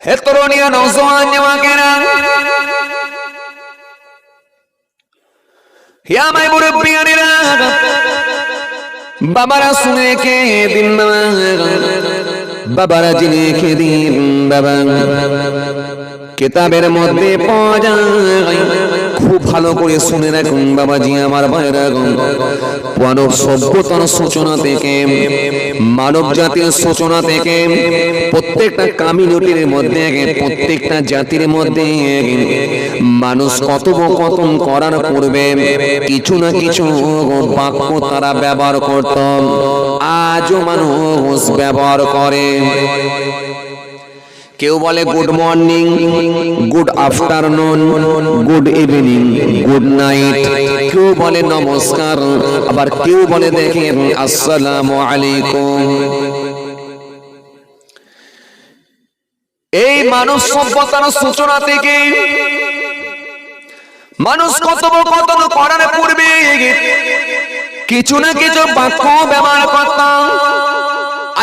হে তরুণীরা, নওজোয়ান যুবকেরা, হে আমার মুরব্বিয়ানেরা, বাবারা শুনে রেখে দিন, বাবারা জেনে রেখে দিন। বাবা, কিতাবের মধ্যে পাওয়া যায়, খুব ভালো করে শুনে রাখুন বাবাজি আমার ভাইরা। মানব সভ্যতার সূচনা থেকে, মানব জাতির সূচনা থেকে, প্রত্যেকটা কমিউনিটির মধ্যে, প্রত্যেকটা জাতির মধ্যে মানুষ কথোপকথন করার পূর্বে কিছু না কিছু বাক্য তারা ব্যবহার করত, আজও মানুষ ব্যবহার করে। কেউ বলে good morning, good afternoon, good evening, good night, কেউ বলে নমস্কার, আবার কেউ বলে দেখেন আসসালামু আলাইকুম। এই মানব সভ্যতার সূচনা থেকে মানুষ কথোপকথন করার পূর্বে কিছু না কিছু বাক্য ব্যবহার করত।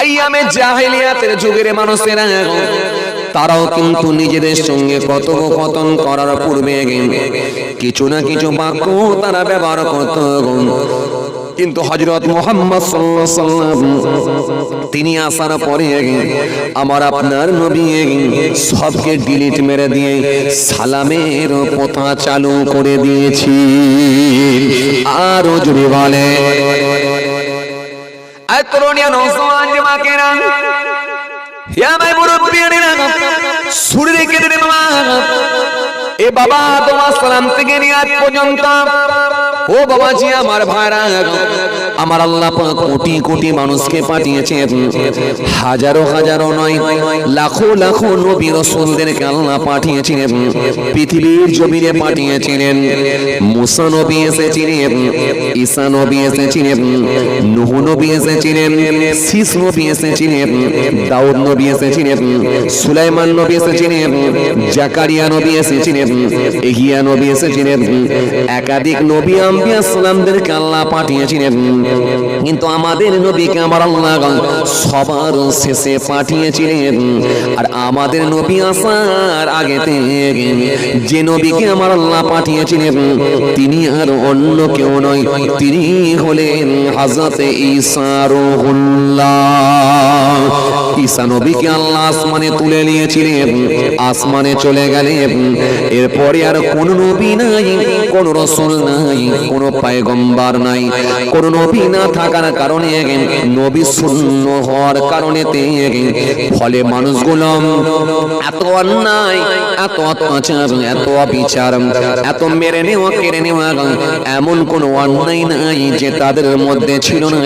আইয়ামে জাহেলিয়াতের যুগের মানুষেরা তারাও কিন্তু নিজেদের সঙ্গে কথোপকথন করার পূর্বে কিছু না কিছু বাক্য তারা ব্যবহার করত। কিন্তু হযরত মুহাম্মদ সাল্লাল্লাহু আলাইহি ওয়াসাল্লাম তিনি আসার পরে আমার আপনার নবী সবকে ডিলিট মেরে দিয়ে সালামের প্রথা চালু করে দিয়েছি। আরো জোরে বলে, আয় তরুণীরা, নওজোয়ান যুবকেরা, হে আমার মুরব্বিয়ানেরা, শুনে রেখে দিন বাবা। এ বাবা তোমার সালাম থেকে নিয়ে আজ পর্যন্ত, ও বাবাজি আমার ভাইরা, আমার আল্লাহ পাক কোটি কোটি মানুষকে পাঠিয়েছেন, হাজারো হাজারো নয়, লাখো লাখো নবী রাসূলদেরকে আল্লাহ পাঠিয়েছিলেন, পৃথিবীর জমিনে পাঠিয়েছিলেন। মুসা নবী এসেছিলেন, ঈসা নবী এসেছিলেন, নূহ নবী এসেছিলেন, শীষ নবী এসেছিলেন, দাউদ নবী এসেছিলেন, সুলাইমান নবী এসেছিলেন, জাকারিয়া নবী এসেছিলেন, ইহইয়া নবী এসেছিলেন। একাধিক নবী আম্বিয়া সালামদেরকে আল্লাহ পাঠিয়েছিলেন, কিন্তু আমাদের নবীকে আমার আল্লাহ সবার শেষে পাঠিয়েছিলেন। আর আমাদের নবী আসার আগেতে যে নবীকে আমার আল্লাহ পাঠিয়েছিলেন তিনি আর অন্য কেউ নয়, তিনি হলেন হযরত ঈসা রূহুল্লাহ। ঈসা নবীকে আল্লাহ আসমানে তুলে নিয়েছিলেন, আসমানে চলে গেলেন। এরপরে আর কোন নবী নাই, কোন রাসূল নাই, কোন পয়গম্বর নাই। কোন নবী না থাকার কারণে, নবী শূন্য হওয়ার কারণে, ফলে মানুষগুলো এত অন্যায়, এত অত্যাচার, এত অবিচার, এত মেরে নেওয়া, কেড়ে নেওয়া, এমন কোন অন্যায় নাই যে তাদের মধ্যে ছিল না।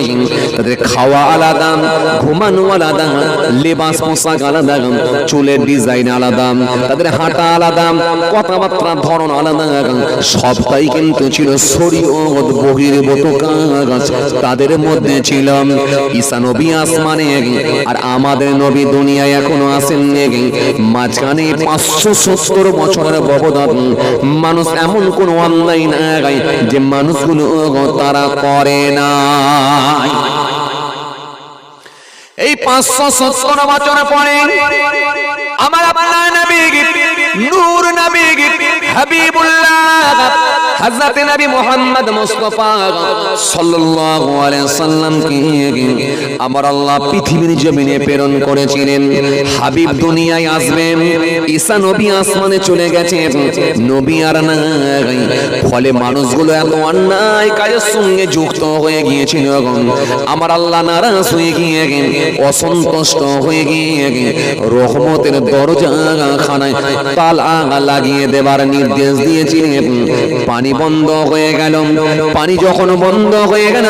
তাদের খাওয়া আলাদা, ঘুমানো আলাদা, লেবাস পোশাক আলাদা, চুলের ডিজাইন আলাদা, তাদের হাঁটা আলাদা, কথাবার্তার ধরন আলাদা, সবটাই কিন্তু ছিল শরীয়ত বহির্ভূত কাজ। তাদের মধ্যে ছিল ঈসা নবী আসমানে, আর আমাদের নবী দুনিয়ায় এখনো আসেননি। মাঝখানে 570 বছরের ব্যবধান। মানুষ এমন কোন অন্যায় নাই যে মানুষগুলো তারা করে না। এই 570 বছর পরে আমার আপনার নবী, নূর নবী, হাবিবুল্লাহ হযরত নবী মুহাম্মদ মুস্তাফা সাল্লাল্লাহু আলাইহি সাল্লামকে আমার আল্লাহ পৃথিবীর জমিনে প্রেরণ করেছিলেন। হাবিব দুনিয়ায় আসবেন, ঈসা নবী আসমানে চলে গেছেন, নবী আর নাই। ফলে মানুষগুলো এত অন্যায় কাজের সঙ্গে যুক্ত হয়ে গিয়েছিল। আমার আল্লাহ নারাজ হয়ে গিয়ে, অসন্তুষ্ট হয়ে গিয়ে রহমতের দরজা খানায় তালা লাগিয়ে দেবার নির্দেশ দিয়েছিলেন। পানি বন্ধ হয়ে গেল। পানি যখন বন্ধ হয়ে গেল,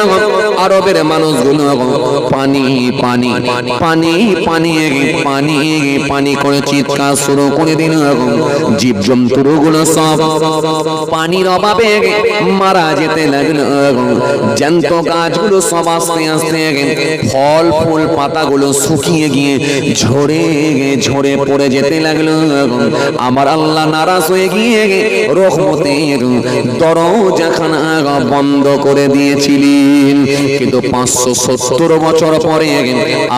আরবের মানুষগুলো পানি পানি পানি পানি পানি পানি করে চিৎকার শুরু করে দিল। জীবজন্তুগুলো সব পানির অভাবে মারা যেতে লাগলো। জ্যান্ত গাছগুলো সব আস্তে আস্তে ফল ফুল পাতাগুলো শুকিয়ে গিয়ে ঝরে ঝরে পড়ে যেতে লাগলো। আমার আল্লাহ নারাজ হয়ে গিয়ে রহমতের দরজাখানা বন্ধ করে দিয়েছিলেন। কিন্তু 570 বছর পরে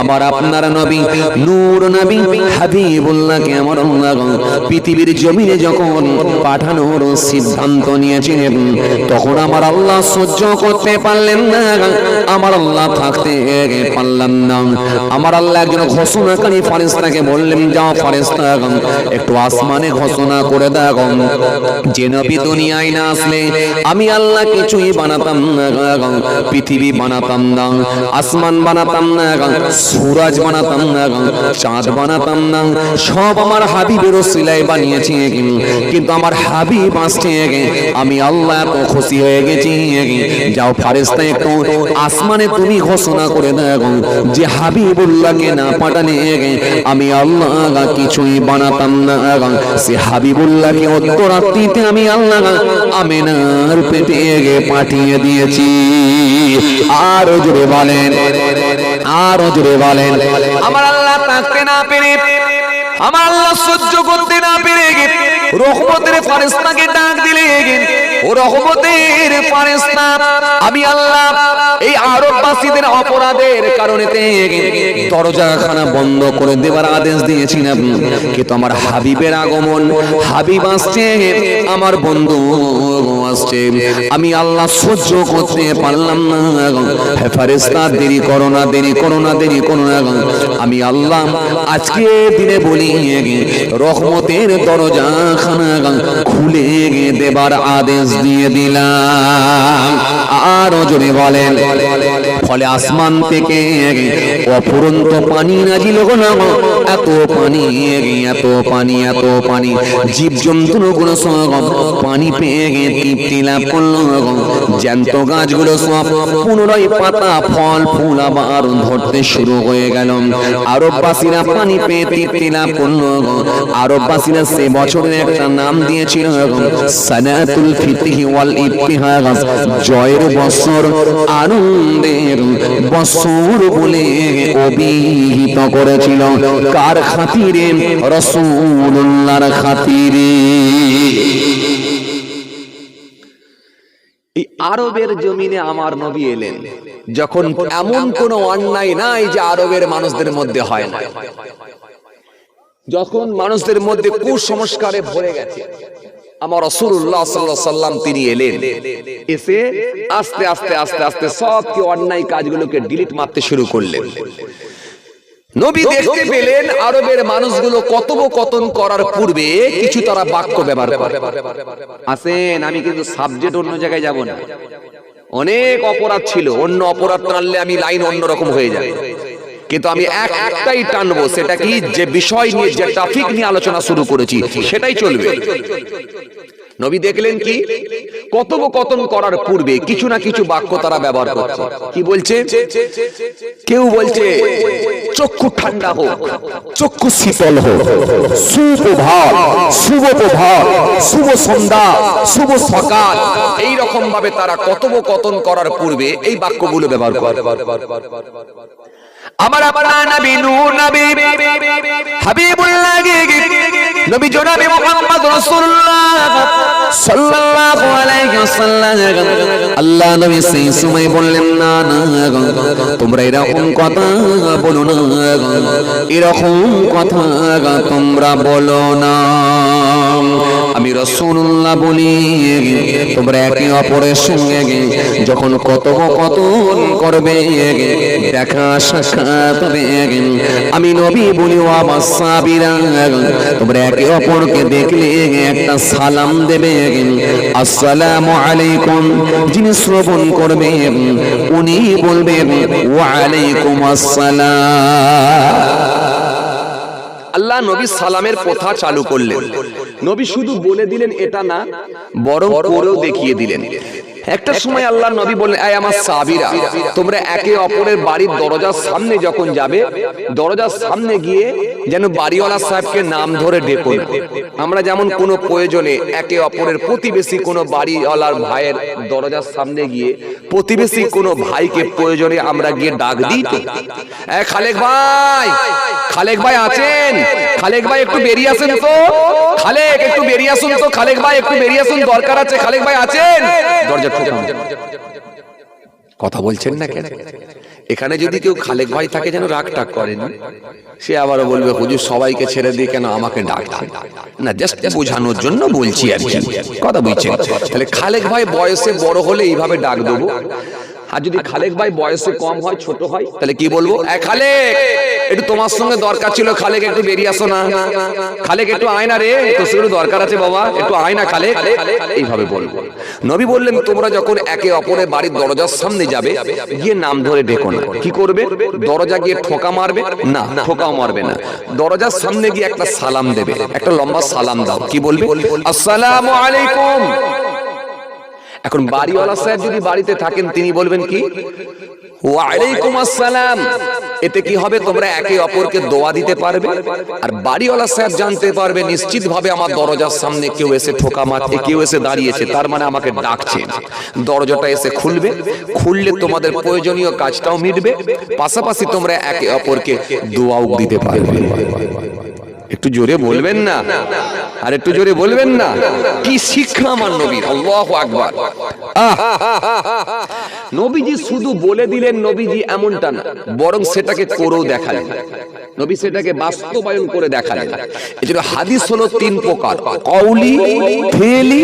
আবার আপনার নবী নূর নবী হাবিবুল্লাহকে আমার আল্লাহ পৃথিবীর জমিনে যখন পাঠানোর সিদ্ধান্ত নিয়েছিলেন, তখন আমার আল্লাহ সহ্য করতে পারলেন না, আমার আল্লাহ থাকতে পারলেন না। আমার আল্লাহ একজন ঘোষণাকারী ফেরেশতাকে বললেন, যাও ফেরেশতা একটু আসমানে ঘোষণা করে দাও যে নবী দুনিয়ায় না আসলে আমি আল্লাহ কিছুই বানাতাম না, পৃথিবী বানাতাম না, আসমান বানাতাম না, সূরজ বানাতাম না, চাঁদ বানাতাম না, সব আমার হাবিবের ওসিলায় বানিয়েছি। কিন্তু আমার হাবিব আসছে, আমি আল্লাহ এত খুশি হয়ে গেছি। যাও ফেরেশতা একটু আসমানে তুমি ঘোষণা করে দাও যে হাবিবুল্লাহকে না পাঠালে আমি আল্লাহ কিছুই বানাতাম না। সে হাবিবুল্লাহকে অর্ধরাত্রিতে আমি আল্লাহ আমিনার পেটে পাঠিয়ে দিয়েছি। আরো জোরে বলেন, আরো জোরে বলেন। আমার আল্লাহ থাকতে না পেরে, আমার আল্লাহ সহ্য করতে না পেরে রহমতের ফেরেশতাকে ডাক দিলে, ও রহমতের ফেরেশতা আমি আল্লাহ এই আরববাসীদের অপরাধের কারণে দরজাখানা বন্ধ করে দেবার আদেশ দিয়েছিলাম, কিন্তু আমার হাবিবের আগমন, হাবিব আসছে, আমার বন্ধু আসছে, আমি আল্লাহ সহ্য করতে পারলাম না। হে ফেরেশতা দেরি করো না, দেরি করো না, দেরি করো না। আমি আল্লাহ আজকে দিনে বলি রহমতের দরজাখানা খুলে দেবার আদেশ দিয়ে দিলাম। আরো জোরে বলেন। ফলে আসমান থেকে অফুরন্ত পানি নাজিল হলো, এত পানি, এত পানি, এত পানি, জীবজন্তুর গুলো সব পানি পেয়ে তৃপ্তি লাভ করলো। জ্যান্ত গাছগুলো সব পুনরায় পাতা ফল ফুল আবার ধরতে শুরু হয়ে গেল। আরববাসীরা পানি পেয়ে তৃপ্তি লাভ করলো। আরববাসীরা সে বছরের একটা নাম দিয়েছিল সানাতুল ফিতহি ওয়াল ইবতিহাজ, জয়ের বছর, আনন্দের বছর বলে অভিহিত করেছিল। কার খাতিরে? রাসূলুল্লাহর খাতিরে। এই আরবের জমিনে আমার নবী এলেন যখন এমন কোন অন্যায় নাই যে আরবের মানুষদের মধ্যে হয় না, যখন মানুষদের মধ্যে কুসংস্কারে ভরে গেছে, আমার রাসূলুল্লাহ সাল্লাল্লাহু আলাইহি সাল্লাম তিনি এলেন, এসে আস্তে আস্তে আস্তে আস্তে সব কি অন্যায় কাজগুলোকে ডিলিট মারতে শুরু করলেন। নবী দেখতে পেলেন আরবের মানুষগুলো কথোপকথন করার পূর্বে কিছু তারা বাক্য ব্যবহার করে। আসেন, আমি কিন্তু সাবজেক্ট অন্য জায়গায় যাব না, অনেক অপরাধ ছিল, অন্য অপরাধ টানলে আমি লাইন অন্যরকম হয়ে যাবে, কিন্তু আমি একটাই টানবো, সেটা কি, যে বিষয় নিয়ে, যে টপিক নিয়ে আলোচনা শুরু করেছি সেটাই চলবে। নবী দেখলেন কি কথোপকথন করার পূর্বে কিছু না কিছু বাক্য তারা ব্যবহার করছে। কি বলছে? কেউ বলছে চক্ষু ঠান্ডা হোক, চক্ষু শীতল হোক, সুপ্রভাত, শুভ প্রভাত, শুভ সন্ধ্যা, শুভ সকাল, এই রকম ভাবে তারা কথোপকথন করার পূর্বে এই বাক্যগুলো ব্যবহার করে। আমার আপনার নবী নূর নবী হাবিবুল্লাহ নবী জনাবে মুহাম্মদ রাসূলুল্লাহ সাল্লাল্লাহু আলাইহি ওয়াসাল্লাম, আল্লাহ নবী সেই সময় বললেন, না না তোমরা এরকম কথা বলো না, এরকম কথা তোমরা বলো না। আমি রাসূলুল্লাহ বলি, তোমরা একে অপরের সঙ্গে যখন কথোপকথন করবে, দেখা সাক্ষাৎ হবে, আমি নবী বলি, ও আমার সাহাবীরা তোমরা একে অপরকে দেখলে একটা সালাম দেবে, আসসালামু আলাইকুম। যিনি শ্রবণ করবে উনি বলবেন ওয়া আলাইকুম আসসালাম। আল্লাহ নবী সালামের প্রথা চালু করলেন। নবী শুধু বলে দিলেন এটা না, বরং করেও দেখিয়ে দিলেন। একটা সময় আল্লাহ নবী বললেন, এই আমার সাহাবীরা তোমরা একে অপরের বাড়ির দরজার সামনে যখন যাবে, দরজার সামনে গিয়ে যেন বাড়িওয়ালা সাহেবকে নাম ধরে ডেকো না। আমরা যেমন কোনো প্রয়োজনে একে অপরের প্রতিবেশী কোনো বাড়িওয়ালার ভাইয়ের দরজার সামনে গিয়ে প্রতিবেশী কোনো ভাইকে প্রয়োজনে আমরা গিয়ে ডাক দিই, তো খালেক ভাই, খালেক ভাই আছেন, খালেক ভাই একটু বেরিয়ে আসেন তো, খালেক একটু বেরিয়ে আসুন তো, খালেক ভাই একটু বেরিয়ে আসুন, দরকার আছে, খালেক ভাই আছেন। দরজা কথা বলছেন না কেন? এখানে যদি কেউ খালেক ভাই থাকে যেন রাগ টাগ করেন, সে আবারও বলবে হুজুর সবাইকে ছেড়ে দিয়ে কেন আমাকে ডাকছেন? না, জাস্ট বোঝানোর জন্য বলছি আর কি, কথা বুঝছেন? তাহলে খালেক ভাই বয়সে বড় হলে এইভাবে ডাক দেবো, আর যদি খালেক ভাই বয়সে কম হয়, ছোট হয়, তাহলে কি বলবো? খালেক, একটু তোমার সঙ্গে দরকার ছিল, খালেক একটু বেরিয়ে আসো না, খালেক একটু আয় না রে, তোর সঙ্গে দরকার আছে বাবা, একটু আয় না খালেক, এইভাবে বলবো। নবী বললেন তোমরা যখন একে অপরের বাড়ির দরজার সামনে যাবে, গিয়ে নাম ধরে ডেকো না। কি করবে? দরজা গিয়ে ঠোকা মারবে না, ঠোকাও মারবে না, দরজার সামনে গিয়ে একটা সালাম দেবে, একটা লম্বা সালাম দাও। কি বলবে? আসসালামু আলাইকুম। এখন বাড়িওয়ালা সাহেব যদি বাড়িতে থাকেন, তিনি বলবেন কি? ওয়া আলাইকুম আসসালাম। এতে কি হবে? তোমরা একে অপরকে দোয়া দিতে পারবে, আর বাড়িওয়ালা সাহেব জানতে পারবে নিশ্চিত ভাবে আমার দরজার সামনে কেউ এসে ঠোকা মারছে, কেউ এসে দাঁড়িয়েছে, তার মানে আমাকে ডাকছে। দরজাটা এসে খুলবে, খুললে তোমাদের প্রয়োজনীয় কাজটাও মিটবে, পাশাপাশি তোমরা একে অপরকে দোয়াও দিতে পারবে। একটু জোরে বলবেন না, আর একটু জোরে বলবেন না। কি শিক্ষা আমার নবীর! আল্লাহু আকবার। নবীজি শুধু বলে দিলেন নবীজি এমনটা না, বরং সেটাকে করেও দেখালেন। নবী সেটাকে বাস্তবায়ন করে দেখালেন। এজন্য হাদিস হলো তিন প্রকার: কওলি, ফেলি,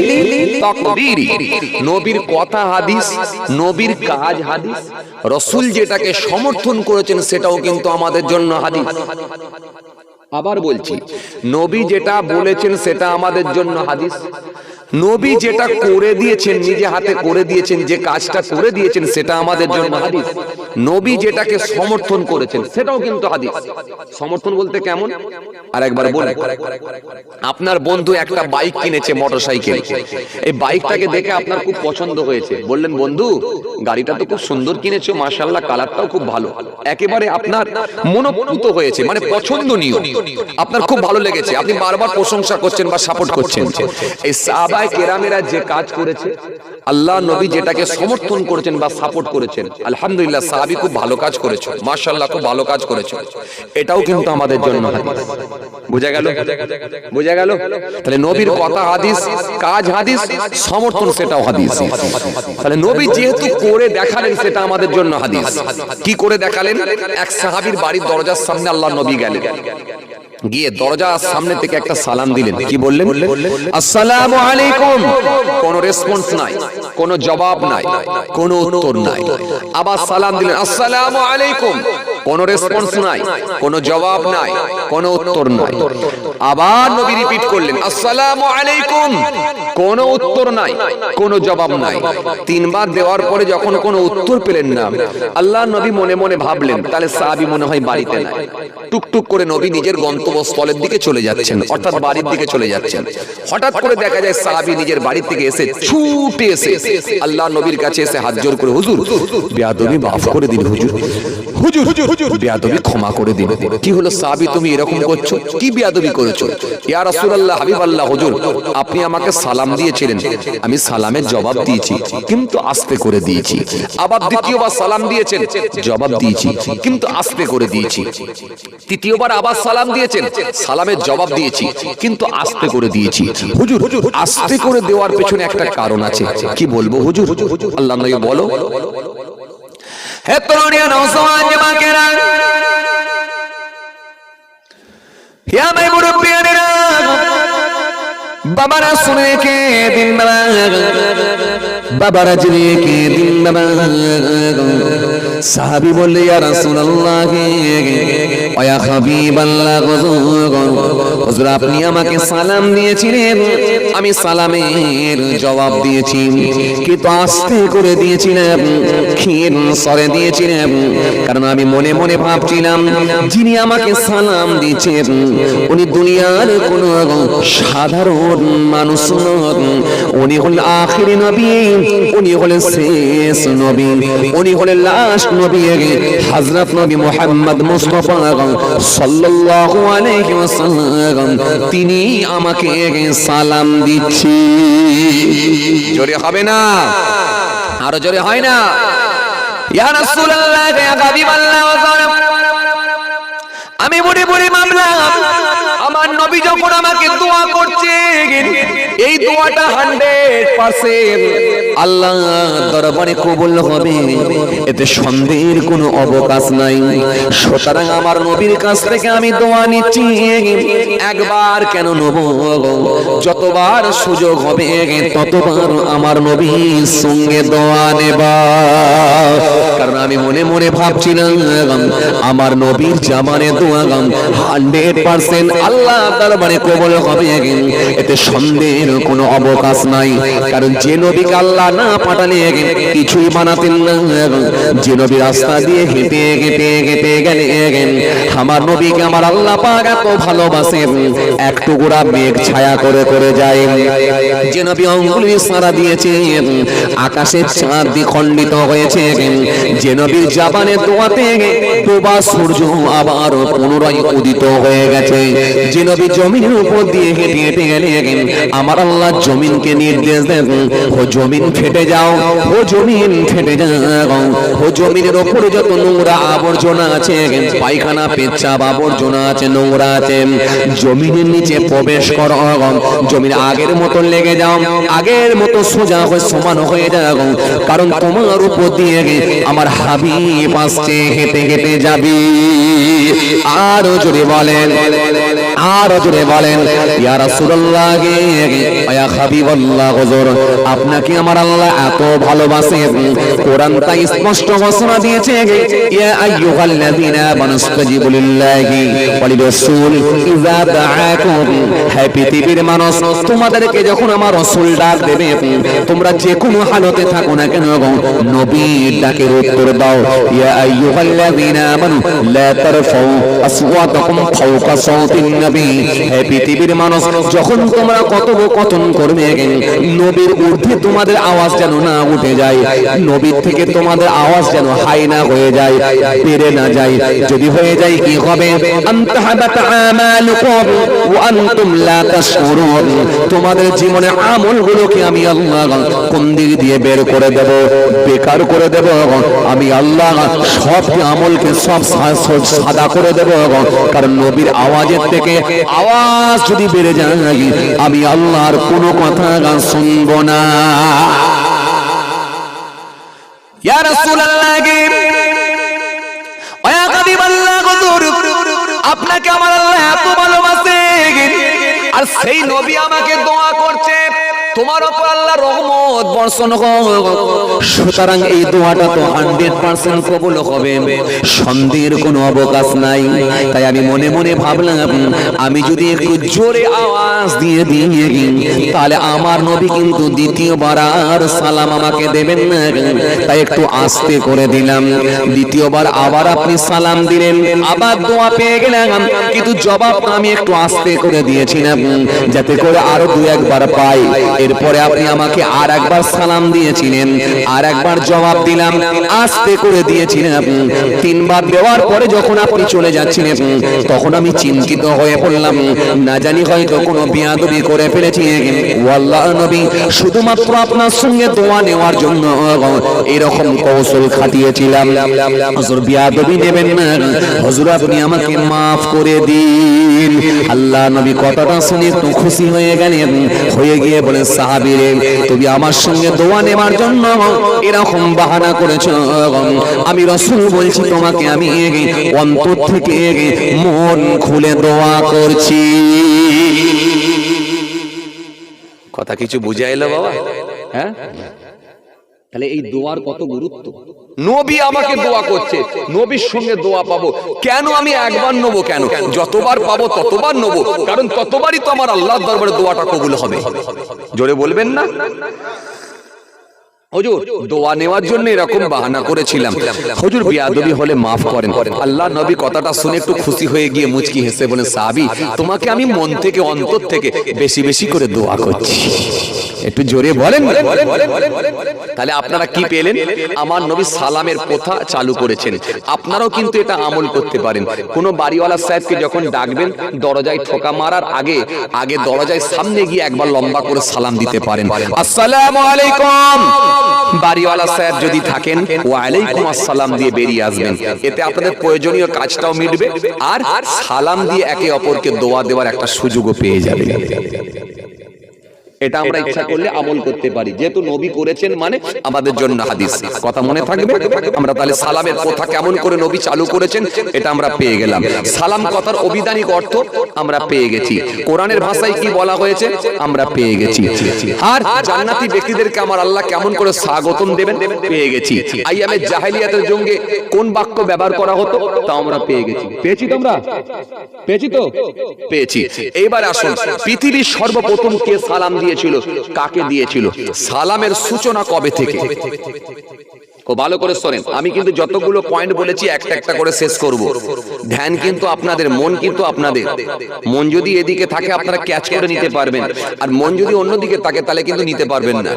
তাকরীরি। নবীর কথা হাদিস, নবীর কাজ হাদিস, রাসূল যেটাকে সমর্থন করেছেন সেটাও কিন্তু আমাদের জন্য হাদিস। আবার বলছি, নবী যেটা বলেছেন সেটা আমাদের জন্য হাদিস, নবী যেটা করে দিয়েছেন, নিজে হাতে করে দিয়েছেন, যে কাজটা করে দিয়েছেন সেটা আমাদের জন্য হাদিস। নবী যেটাকে সমর্থন করেছেন সেটাও কিন্তু হাদিস। সমর্থন বলতে কেমন? আর একবার বলুন। আপনার বন্ধু একটা বাইক কিনেছে, মোটরসাইকেল। এই বাইকটাকে দেখে আপনার খুব পছন্দ হয়েছে, বললেন বন্ধু গাড়িটা তো খুব সুন্দর কিনেছো, মাশাআল্লাহ, কালারটাও খুব ভালো, একেবারে আপনার মনোপুত হয়েছে, মানে পছন্দনীয়, আপনার খুব ভালো লেগেছে, আপনি বারবার প্রশংসা করছেন বা সাপোর্ট করছেন। এই সাহাবায়ে কেরামেরা যে কাজ করেছে, আল্লাহ নবী যেটাকে সমর্থন করেছেন বা সাপোর্ট করেছেন, আলহামদুলিল্লাহ, সাহাবী খুব ভালো কাজ করেছে, মাশাআল্লাহ, খুব ভালো কাজ করেছে, এটাও কিন্তু আমাদের জন্য হাদিস। বুঝা গেল? বুঝা গেল? তাহলে নবীর কথা হাদিস, কাজ হাদিস, সমর্থন সেটাও হাদিস। তাহলে নবী যেহেতু করে দেখালেন সেটা আমাদের জন্য হাদিস। কি করে দেখালেন? এক সাহাবীর বাড়ির দরজার সামনে আল্লাহ নবী গেলেন, গিয়ে দরজার সামনে থেকে একটা সালাম দিলেন। কি বললেন? আসসালামু আলাইকুম। কোনো রেসপন্স নাই, কোনো জবাব নাই, কোনো উত্তর নাই। আবার সালাম দিলেন, আসসালামু আলাইকুম। কোনো রেসপন্স নাই, কোনো জবাব নাই, কোনো উত্তর নাই। আবার নবী রিপিট করলেন, আসসালামু আলাইকুম। কোনো উত্তর নাই, কোনো জবাব নাই। তিনবার দেওয়ার পরে যখন কোনো উত্তর পেলেন না, আল্লাহ নবী মনে মনে ভাবলেন তাহলে সাহাবী মনে হয় বাড়িতে নাই। টুকটুক করে নবী নিজের গন্তব্যস্থলের দিকে চলে যাচ্ছেন, অর্থাৎ বাড়ির দিকে চলে যাচ্ছেন। হঠাৎ করে দেখা যায় সাহাবী নিজের বাড়ি থেকে এসে ছুটে এসে আল্লাহ নবীর কাছে এসে হাত জোড় করে, হুজুর বেয়াদবি মাফ করে দিন, হুজুর হুজুর বেয়াদবি ক্ষমা করে দিন। কি হলো সাহাবী, তুমি এরকম করছো, কি বেয়াদবি করেছো? ইয়া রাসূলুল্লাহ, হাবিবাল্লাহ, হুজুর আপনি আমাকে সালাম দিয়েছিলেন, আমি সালামের জবাব দিয়েছি, কিন্তু আস্তে করে দিয়েছি। আবার দ্বিতীয়বার সালাম দিয়েছেন, জবাব দিয়েছি, কিন্তু আস্তে করে দিয়েছি। তৃতীয়বার আবার সালাম দিয়েছেন, সালামের জবাব দিয়েছি, কিন্তু আস্তে করে দিয়েছি। হুজুর আস্তে করে দেওয়ার পেছনে একটা কারণ আছে, কি বলবো হুজুর? আল্লাহ নবী বলো। হে তরুণী নওজওয়ান যুবকেরা, হে আমার মুরব্বিয়ানেরা, বাবারা শুনে কে দিন, বাবারা জেনে কে দিন। সাহাবী বললে, ইয়া রাসূলুল্লাহ ওয়া ইয়া হাবিবাল্লাহ, হুজুর আপনি আমাকে সালাম দিয়েছিলেন, আমি সালামের জবাব দিয়েছি, কিন্তু আস্তে করে দিয়েছিলাম, ক্ষীণ স্বরে দিয়েছিলাম, কারণ আমি মনে মনে ভাবছিলাম যিনি আমাকে সালাম দিচ্ছেন উনি দুনিয়ার কোন সাধারণ মানুষ নন, উনি হলেন আখির নবী, উনি হলেন শেষ নবী, উনি হলেন লাস্ট নবী, হযরত নবী মুহাম্মদ মুস্তাফা সাল্লাল্লাহু আলাইহি ওয়াসাল্লাম, তিনি আমাকে সালাম দিচ্ছি। জোরে হবে না? আরো জোরে হয় না? ইয়া রাসূলুল্লাহ, ইয়া হাবিবাল্লাহ, আমি বুড়ি বুড়ি মামলা, আমার নবী যখন আমাকে দোয়া করছে, এই দোয়াটা 100% আল্লাহ দরবারে কবুল হবে, এতে সন্দেহের কোনো অবকাশ নাই। সুতরাং আমার নবীর কাছ থেকে আমি দোয়া নিচ্ছি, একবার কেন নেব, যতবার সুযোগ হবে ততবার আমার নবীর সঙ্গে দোয়া নেবা। কারণ আমি মনে মনে ভাবছিলাম আমার নবীর জামানে দোয়া 100% আল্লাহ দরবারে কবুল হবে, এতে সন্দেহের কোনো অবকাশ নাই। কারণ যে নবীকে আল্লাহ না পাঠালে কিছুই বানাতেন না, যে নবী রাস্তা দিয়ে হেঁটে হেঁটে হেঁটে গেলে আমার নবীকে আমার আল্লাহ পাক এত ভালোবাসেন, এক টুকরা মেঘ ছায়া করে করে যায়। যে নবী অঙ্গুলি ইশারা দিয়েছে আকাশের চাঁদ দ্বিখণ্ডিত হয়েছে, যে নবীর জাবানে দোয়াতে ডোবা সূর্য আবার পুনরায় উদিত হয়ে গেছে, যে নবী জমিনের উপর দিয়ে হেঁটে হেঁটে গেলে আমার আল্লাহ জমিনকে নির্দেশ দেন, ও জমিন ফেটে যাও, ও জমিন ফেটে যাও, ও জমিনের উপরে যত নোংরা আবর্জনা আছে, পায়খানা পেচ্ছাপ আবর্জনা আছে, নোংরা আছে, জমিনের নিচে প্রবেশ করো, জমিন আগের মতো লেগে যাও, আগের মতো সোজা হয়ে সমান হয়ে যাও। কারণ তোমার উপর দিয়ে আমার হাবিব আসছে, হেঁটে হেঁটে যাবি। আরো জোরে বলেন, আরো জোরে বলেন, ইয়া রাসূলুল্লাহ, ইয়া হাবিবাল্লাহ, হুজুর আপনাকে আমার আল্লাহ এত ভালোবাসেন, কোরআন তাই স্পষ্ট ঘোষণা দিয়েছে, ইয়া আইয়ুহাল্লাযীনা আমানু ইসতাজিবু লিল্লাহি ওয়া লিরাসূল ইযা দাআকুম। হে পৃথিবীর মানুষ, তোমাদেরকে যখন আমার রাসূল ডাক দেবে, তোমরা যে কোনো হালতে থাকো না কেন নবীর ডাকের উত্তর দাও। ইয়া আইয়ুহাল্লাযীনা আমানু লা তারফাউ আসওয়াতাকুম ফাওকা সাওতিন নবী। হে পৃথিবীর মানুষ, যখন তোমরা কথোপকথন করবে নবীর ঊর্ধ্বে তোমাদের আওয়াজ যেন না উঠে যায়, নবীর থেকে তোমাদের আওয়াজ যেন হাই না হয়ে যায়, বেড়ে না যায়। যদি হয়ে যায় কি হবে? আনতাহাবাতা আমালুকুম ওয়া আনতুম লা তাশউরুন। তোমাদের জীবনে আমলগুলোকে আমি আল্লাহ কোন দিক দিয়ে বের করে দেব, বেকার করে দেব। আমি আল্লাহ সব আমলকে সব সাদা করে দেব। কারণ নবীর আওয়াজের থেকে আওয়াজ যদি বেড়ে যায় আমি আল্লাহর কোনো কথা শুনবো না। ইয়া রাসূলুল্লাহ, ওয়া হাবিবাল্লাহ, হুজুর আপনাকে আমার আল্লাহ এত ভালোবাসে, আর সেই নবী আমাকে দোয়া করছে তোমার উপর আল্লাহ রহমত বর্ষণ হোক। সুতরাং এই দোয়াটা তো 100% কবুল হবে, সন্দেহের কোনো অবকাশ নাই। তাই আমি মনে মনে ভাবলাম আমি যদি একটু জোরে আওয়াজ দিয়ে দিই তাহলে আমার নবী কিন্তু দ্বিতীয়বার আর সালাম আমাকে দেবেন না, তাই একটু আস্তে করে দিলাম। দ্বিতীয়বার আবার আপনি সালাম দিলেন, আবার দোয়া পেয়ে গেলাম, কিন্তু জবাব আমি একটু আস্তে করে দিয়েছিলাম যাতে করে আরো দু একবার পাই। এরপরে আপনি আমাকে আর একবার সালাম দিয়েছিলেন, আর একবার জবাব দিলাম, আস্তে করে দিয়েছিলেন। তিনবার দেওয়ার পরে যখন আপনি চলে যাচ্ছিলেন তখন আমি চিন্তিত হয়ে পড়লাম, না জানি হয়তো কোনো বিয়াদবি করে ফেলেছি। ওয়াল্লাহ নবী শুধুমাত্র আপনার সঙ্গে দোয়া নেওয়ার জন্য এরকম কৌশল খাটিয়েছিলাম। হুজুর বিয়াদবি নেবেন না, হুজুর আপনি আমাকে মাফ করে দিন। আল্লাহ নবী কথাটা শুনে একটু খুশি হয়ে গেলেন, হয়ে গিয়ে বলেন, সাহাবীরে তুমি আমার সঙ্গে দোয়া নেওয়ার জন্য এরকম বাহানা করেছো, আমি রাসূল বলছি তোমাকে আমি অন্তর থেকে মন খুলে দোয়া করছি। কথা কিছু বুঝা এলো বাবা? হ্যাঁ, তাহলে এই দোয়ার কত গুরুত্ব। নবী আমাকে দোয়া করছে, নবীর সঙ্গে দোয়া পাবো কেন? আমি একবার নেবো কেন? যতবার পাবো ততবার নেবো, কারণ ততবারই তো আমার আল্লাহর দরবারে দোয়াটা কবুল হবে। জোরে বলবেন না? হুজুর দোয়া নেওয়ার জন্য এরকম বাহানা করেছিলাম, হুজুর বিয়াদবি হলে মাফ করেন। আল্লাহ নবী কথাটা শুনে একটু খুশি হয়ে গিয়ে মুচকি হেসে বলেন, সাহাবী তোমাকে আমি মন থেকে অন্তর থেকে বেশি বেশি করে দোয়া করছি। একটু জোরে বলেন। তাহলে আপনারা কি পেলেন? আমার নবী সালামের প্রথা চালু করেছেন। আপনারাও কিন্তু এটা আমল করতে পারেন। কোন বাড়িওয়ালা সাহেবকে যখন ডাকবেন, দরজায় ঠোকা মারার আগে আগে দরজায় সামনে গিয়ে একবার লম্বা করে সালাম দিতে পারেন, আসসালামু আলাইকুম। বাড়িওয়ালা সাহেব যদি থাকেন, ওয়া আলাইকুম আসসালাম দিয়ে বেরিয়ে আসবেন। এতে আপনাদের প্রয়োজনীয় কাজটাও মিটবে, আর সালাম দিয়ে একে অপরকে দোয়া দেওয়ার একটা সুযোগও পেয়ে যাবেন। এটা আমরা ইচ্ছা করলে আমল করতে পারি, যেহেতু নবী করেছেন মানে আমাদের জন্য হাদিস। কথা মনে থাকবে? আমরা তাহলে সালামের কথা কেমন করে নবী চালু করেছেন এটা আমরা পেয়ে গেলাম। সালাম কথার অভিধানিক অর্থ আমরা পেয়ে গেছি, কোরআনের ভাষায় কি বলা হয়েছে আমরা পেয়ে গেছি, আর জান্নাতি ব্যক্তিদেরকে আমার আল্লাহ কেমন করে স্বাগতম দেবেন পেয়ে গেছি। আইয়ামে জাহেলিয়াতের যুগে কোন বাক্য ব্যবহার করা হতো তা আমরা পেয়ে গেছি। পেয়েছি তোমরা? পেয়েছি তো? পেয়েছি। এইবার আসুন, পৃথিবীর সর্বপ্রথম কে সালাম দিয়েছিল, কাকে দিয়েছিল? সালামের সূচনা কবে থেকে? ও ভালো করে শোনেন, আমি কিন্তু যতগুলো পয়েন্ট বলেছি একটা একটা করে শেষ করব। ধ্যান কিন্তু আপনাদের, মন কিন্তু আপনাদের। মন যদি এদিকে থাকে আপনারা ক্যাচ করে নিতে পারবেন, আর মন যদি অন্যদিকে থাকে তাহলে কিন্তু নিতে পারবেন না।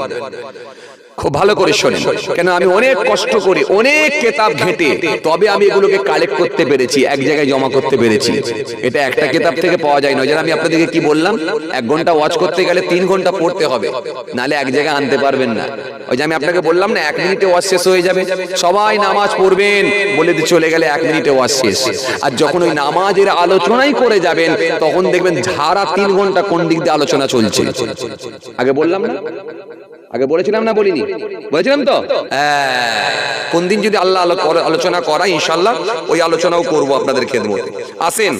খুব ভালো করে শোনেন, কেন আমি অনেক কষ্ট করে অনেক কিতাব ঘেঁটে তবে আমি এগুলোকে কালেক্ট করতে পেরেছি, এক জায়গায় জমা করতে পেরেছি। এটা একটা কিতাব থেকে পাওয়া যায় না। যেন আমি আপনাদেরকে কি বললাম, 1 ঘন্টা ওয়াচ করতে গেলে 3 ঘন্টা পড়তে হবে, নালে এক জায়গায় আনতে পারবেন না। ওই যে আমি আপনাকে বললাম না 1 মিনিটে ওয়াচ শেষ হয়ে যাবে, সবাই নামাজ পড়বেন বলে দিয়ে চলে গেলে 1 মিনিটে ওয়াচ শেষ। আর যখন ওই নামাজের আলোচনাই করে যাবেন তখন দেখবেন ধারা 3 ঘন্টা কোন দিক দিয়ে আলোচনা চলছে। আগে বললাম না? আগে বলেছিলাম না বলিনি? বলেছিলাম তো। কোন দিন যদি আল্লাহ আলোচনা করা, ইনশাআল্লাহ ওই আলোচনাও করব আপনাদের খেদমতে। আসেন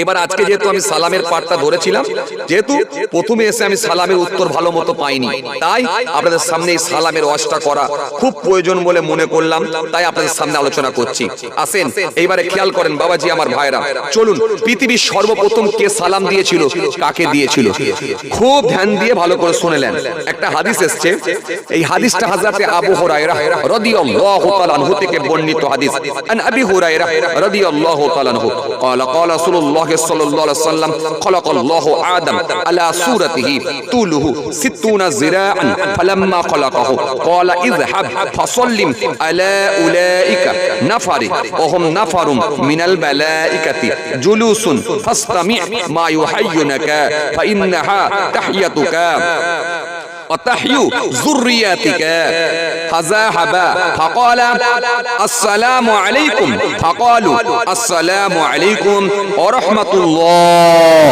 এবার, আজকে যেহেতু আমি সালামের পাঠটা ধরেছিলাম, যেহেতু প্রথমে এসে আমি সালামের উত্তর ভালো মতো পাইনি, তাই আপনাদের সামনে এই সালামের ওয়াজটা করা খুব প্রয়োজন বলে মনে করলাম, তাই আপনাদের সামনে আলোচনা করছি। আসেন এইবারে খেয়াল করেন বাবাজি, আমার ভাইরা, চলুন পৃথিবীর সর্বপ্রথম কে সালাম দিয়েছিল, কাকে দিয়েছিল, খুব ধ্যান দিয়ে ভালো করে শুনেলেন। একটা হাদিস এসেছে, এই হাদিসটা হযরতে আবু হুরায়রা রাদিয়াল্লাহু তাআলা আনহু থেকে বর্ণিত হাদিস। আন আবি হুরায়রা রাদিয়াল্লাহু তাআলা আনহু قال قال رسول الله صلى الله عليه وسلم خلق الله آدم على صورته طوله 60 ذراعا فلما خلقه قال اذهب فسلم على اولئك نفر وهم نفر من الملائكة جلوس فاستمع ما يحيونك فإنها تحيتك وتحيو ذريتك فذهب فقال السلام عليكم فقالوا السلام عليكم ورحمة الله।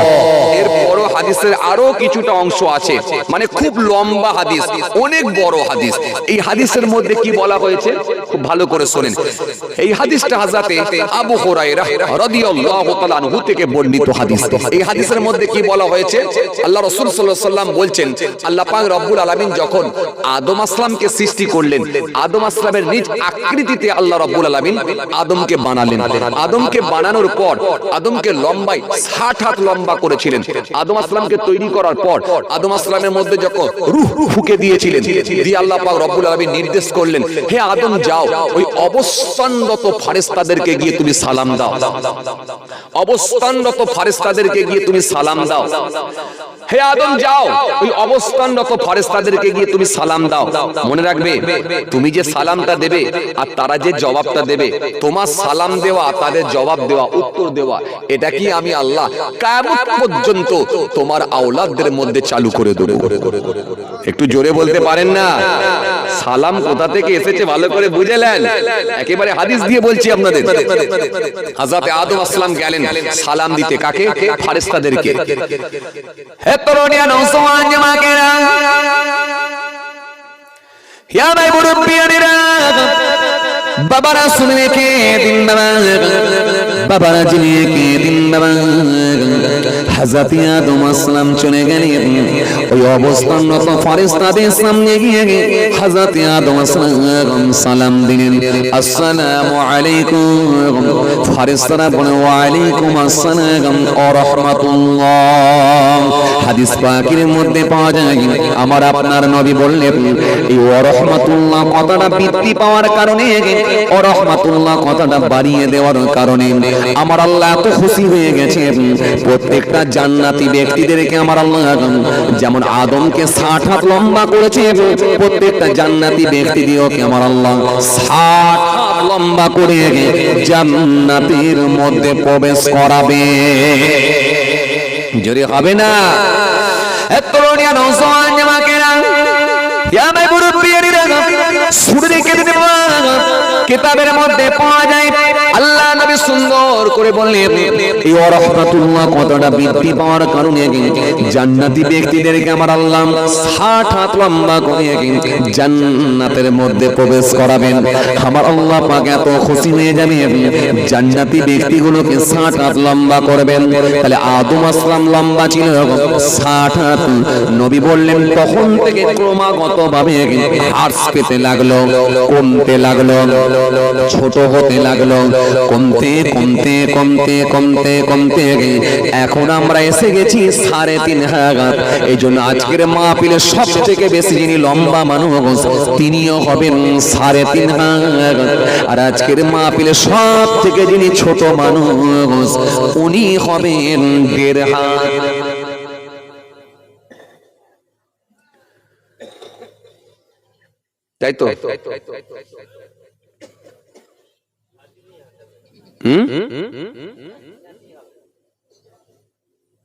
এরপর হাদিসের আরো কিছুটা অংশ আছে, মানে খুব লম্বা হাদিস, অনেক বড় হাদিস। এই হাদিসের মধ্যে কি বলা হয়েছে খুব ভালো করে শুনেন। এই হাদিসটা হযরতে আবু হুরায়রা রাদিয়াল্লাহু তাআলা আনহু থেকে বর্ণিত হাদিস। এই হাদিসের মধ্যে কি বলা হয়েছে, আল্লাহ রাসূল সাল্লাল্লাহু আলাইহি ওয়াসাল্লাম বলছেন, আল্লাহ পাক রব্বুল আলামিন যখন আদম আসলামকে সৃষ্টি করলেন, আদম আসলামের নিজ আকৃতিতে আল্লাহ রব্বুল আলামিন আদমকে বানালেন। আদমকে বানানোর পর আদমকে লম্বায় 60 হাত লম্বা করেছিলেন। আদম আসলামকে তৈরি করার পর আদম আসলামের মধ্যে যখন রূহ ফুঁকে দিয়েছিলেন, দিয়ে আল্লাহ পাক রব্বুল আলামিন নির্দেশ করলেন, হে আদম যাও, ওই অবস্থানরত ফেরেশতাদেরকে গিয়ে তুমি সালাম দাও। অবস্থানরত ফেরেশতাদেরকে গিয়ে তুমি সালাম দাও। হে আদম যাও, ওই অবস্থানরত ফেরেশতাদেরকে গিয়ে তুমি সালাম দাও। মনে রাখবে, তুমি যে সালামটা দেবে আর তারা যে জবাবটা দেবে, তোমার সালাম দেওয়া, তাদের জবাব দেওয়া, উত্তর দেওয়া, এটা কি আমি আল্লাহ কিয়ামত পর্যন্ত তোমার আওলাদদের মধ্যে চালু করে দেব। একটু জোরে বলতে পারেন না? সালাম কোথা থেকে এসেছে ভালো করে বুঝলেন? একেবারে হাদিস দিয়ে বলছি আপনাদের। হযরত আদম আসলাম গেলেন সালাম দিতে, কাকে? ফেরেশতাদেরকে। হে তরুণিয়া নওজওয়ান জামাকেরা, ইয়া ভাই মুরব্বিয়ানেরা, বাবারা শুনে কে দিন বাবা, বাবারা জিনিয়ে কে দিন বাবা। হযরত আদম আসলাম চলে গেলেন, ওই অবস্থানরত ফেরেশতাদের সামনে গিয়ে হযরত আদম আসলাম সালাম দিলেন, আসসালামু আলাইকুম। ফেরেশতারা বলে, ওয়া আলাইকুম আসসালাম ওয়া রাহমাতুল্লাহ। হাদিস পাকের মধ্যে পাওয়া যায় আমার আপনার নবী বললেন এই ওয়া রাহমাতুল্লাহ কথাটা বৃদ্ধি পাওয়ার কারণে ওয়া রাহমাতুল্লাহ কথাটা বাড়িয়ে দেওয়ার কারণে আমার আল্লাহ এত খুশি হয়ে গেছে প্রত্যেকটা জান্নাতি ব্যক্তিদেরকে আমার আল্লাহ যেমন আদমকে 60 হাত লম্বা করেছে প্রত্যেকটা জান্নাতি ব্যক্তিদেরকে আমার আল্লাহ 60 হাত লম্বা করে জান্নাতের মধ্যে প্রবেশ করাবে। জোরে হবে না? এত তরুণিয়া নওজোয়ান জামাকেরা ইয়া ভাই মুরব্বিয়ারা সুরে কেটে দেব কিতাবের মধ্যে পাওয়া যায় আল্লাহ নবী সুন্দর করে বললেন এই ওয়া রাহমাতুল্লাহ কথাটা বৃদ্ধি পাওয়ার কারণে জান্নাতি ব্যক্তিদেরকে আমার আল্লাহ 60 হাত লম্বা করে জান্নাতের মধ্যে প্রবেশ করাবেন। আমার আল্লাহ পাক এত খুশি হয়ে যাবে জান্নাতি ব্যক্তিগুলোকে 60 হাত লম্বা করবেন। তাহলে আদম আসলাম লম্বা ছিল 60 হাত, নবী বললেন তখন থেকে ক্রমাগতভাবে হার্স পেতে লাগলো, কমতে লাগলো, ছোট হতে লাগলো, কমতে কমতে কমতে কমতে কমতে এখন আমরা এসে গেছি 3.5 হাত। এই জন্য আজকের মাহফিলের সব থেকে বেশি যিনি লম্বা মানুষ তিনিও হবেন 3.5 হাত, আর আজকের মাহফিলের সব থেকে যিনি ছোট মানুষ উনি হবেন 1.5 হাত। তাই তো?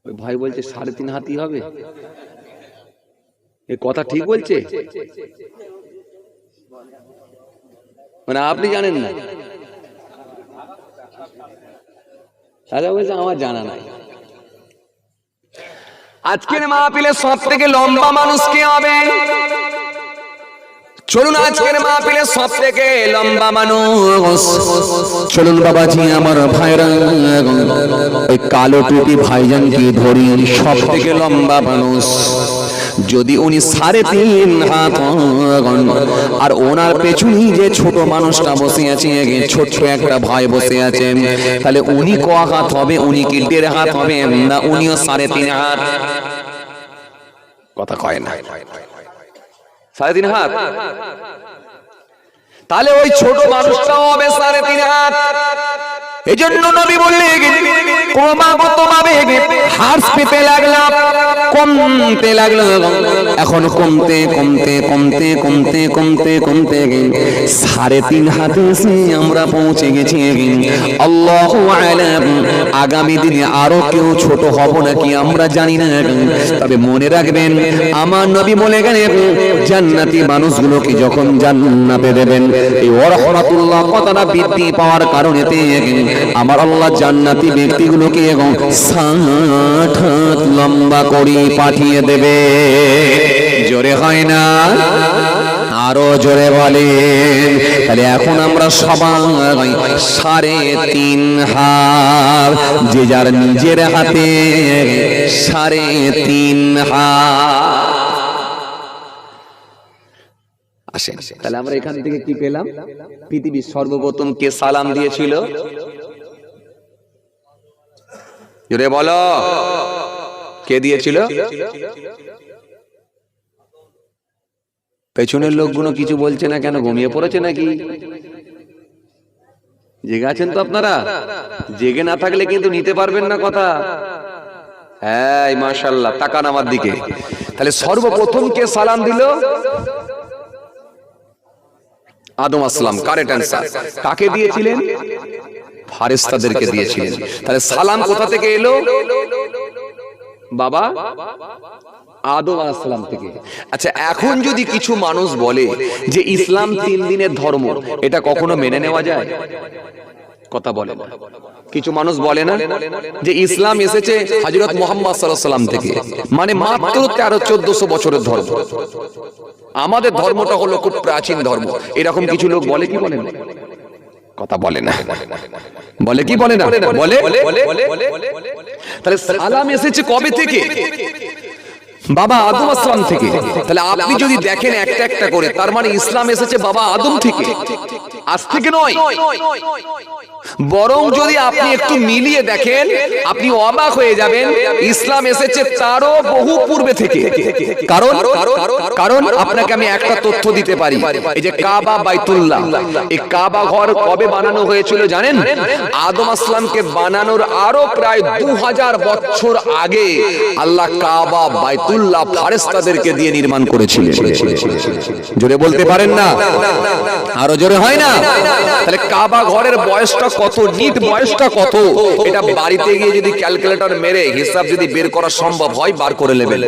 ওই ভাই বলছে 3.5 হাতই হবে, এই কথা ঠিক বলছে? মানে আপনি জানেন না? দাদা বলছে আমার জানা নাই। আজকের মাহফিলে সব থেকে লম্বা মানুষ কে হবে? চলুন আজকের মাহফিলে সব থেকে লম্বা মানুষ, চলুন বাবাজি আমার ভাইরা ওই কালো টুপি ভাইজানকে ধরি সব থেকে লম্বা মানুষ। যদি উনি 3.5 হাত আর ওনার পেছনে যে ছোট মানুষটা বসে আছে, ছোট্ট একটা ভাই বসে আছে, তাহলে উনি ক হাত হবে? উনি কি 1.5 হাত হবে? না উনিও 3.5 হাত? কথা কয় না? 3.5 হাত। তাহলে ওই ছোট মানুষটাও হবে 3.5 হাত। এই জন্য নবী বললেন ক্রমাগতভাবে হার্স পেতে লাগলো, কমতে লাগলো, এখন কমতে কমতে কমতে কমতে কমতে কমতে 3.5 হাতে এসে আমরা পৌঁছে গেছি। আল্লাহু আলাম, আগামী দিনে আরো কেউ ছোট হব নাকি আমরা জানি না, তবে মনে রাখবেন আমার নবী বলে গেলেন জান্নাতি মানুষগুলোকে যখন জান্নাতে দেবেন এই ওয়া রাহমাতুল্লাহ কথাটা বৃদ্ধি পাওয়ার কারণে আমার আল্লাহ জান্নাতি ব্যক্তিগুলোকে 60 হাত লম্বা করে পাঠিয়ে দেবে। জোরে হয় না? আরো জোরে বলেন। তাহলে এখন আমরা সবাই 3.5 হাত, যে যার নিজের হাতে 3.5 হাত আসেন। তাহলে আমরা এখান থেকে কি পেলাম? পৃথিবীর সর্বপ্রথম কে সালাম দিয়েছিল? জোরে বলো, কে দিয়েছিল? পেছনের লোকগুলো কিছু বলছে না কেন? ঘুমিয়ে পড়েছে নাকি? জেগে আছেন তো আপনারা? জেগে না থাকলে কিন্তু নিতে পারবেন না কথা। হ্যাঁ মাশাআল্লাহ, তাকান আমার দিকে। তাহলে সর্বপ্রথম কে সালাম দিল? আদম আসলাম। Correct answer. কাকে দিয়েছিলেন? ফারেস্তাদেরকে দিয়েছিলেন। তাহলে সালাম কোথা থেকে এলো? বাবা আদম আসলাম থেকে। আচ্ছা, এখন যদি কিছু মানুষ বলে যে ইসলাম 3 দিনের ধর্ম, এটা কখনো মেনে নেওয়া যায়? কথা বলে না। কিছু মানুষ বলে না যে ইসলাম এসেছে হযরত মুহাম্মদ সাল্লাল্লাহু আলাইহি ওয়াসাল্লাম থেকে, মানে মাত্র 1300-1400 বছরের ধর্ম। আমাদের ধর্মটা হলো খুব প্রাচীন ধর্ম। এরকম কিছু লোক বলে কি বলে না? কথা বলে না। বলে কি বলে না? বলে। তাহলে সালাম এসেছে কবে থেকে? বাবা আদম আসলাম থেকে। তাহলে আপনি যদি দেখেন একটা একটা করে, তার মানে ইসলাম এসেছে বাবা আদম থেকে, আজ থেকে নয়। বরং যদি আপনি একটু মিলিয়ে দেখেন আপনি অবাক হয়ে যাবেন, ইসলাম এসেছে তারও বহু পূর্বে থেকে। কারণ কারণ আপনাকে আমি একটা তথ্য দিতে পারি, এই যে কাবা বাইতুল্লাহ, এই কাবা ঘর কবে বানানো হয়েছিল জানেন? আদম আসলামকে বানানোর আরো প্রায় 2000 বছর আগে আল্লাহ কাবা বাইতুল্লাহ ফেরেশতাদেরকে দিয়ে নির্মাণ করেছিলেন। জোরে বলতে পারেন না? আরো জোরে হয় না? তাহলে কাবা ঘরের বয়সটা কত, নিট বয়সটা কত, এটা বাড়িতে গিয়ে যদি ক্যালকুলেটর মেরে হিসাব যদি বের করা সম্ভব হয় বার করে নেবেন।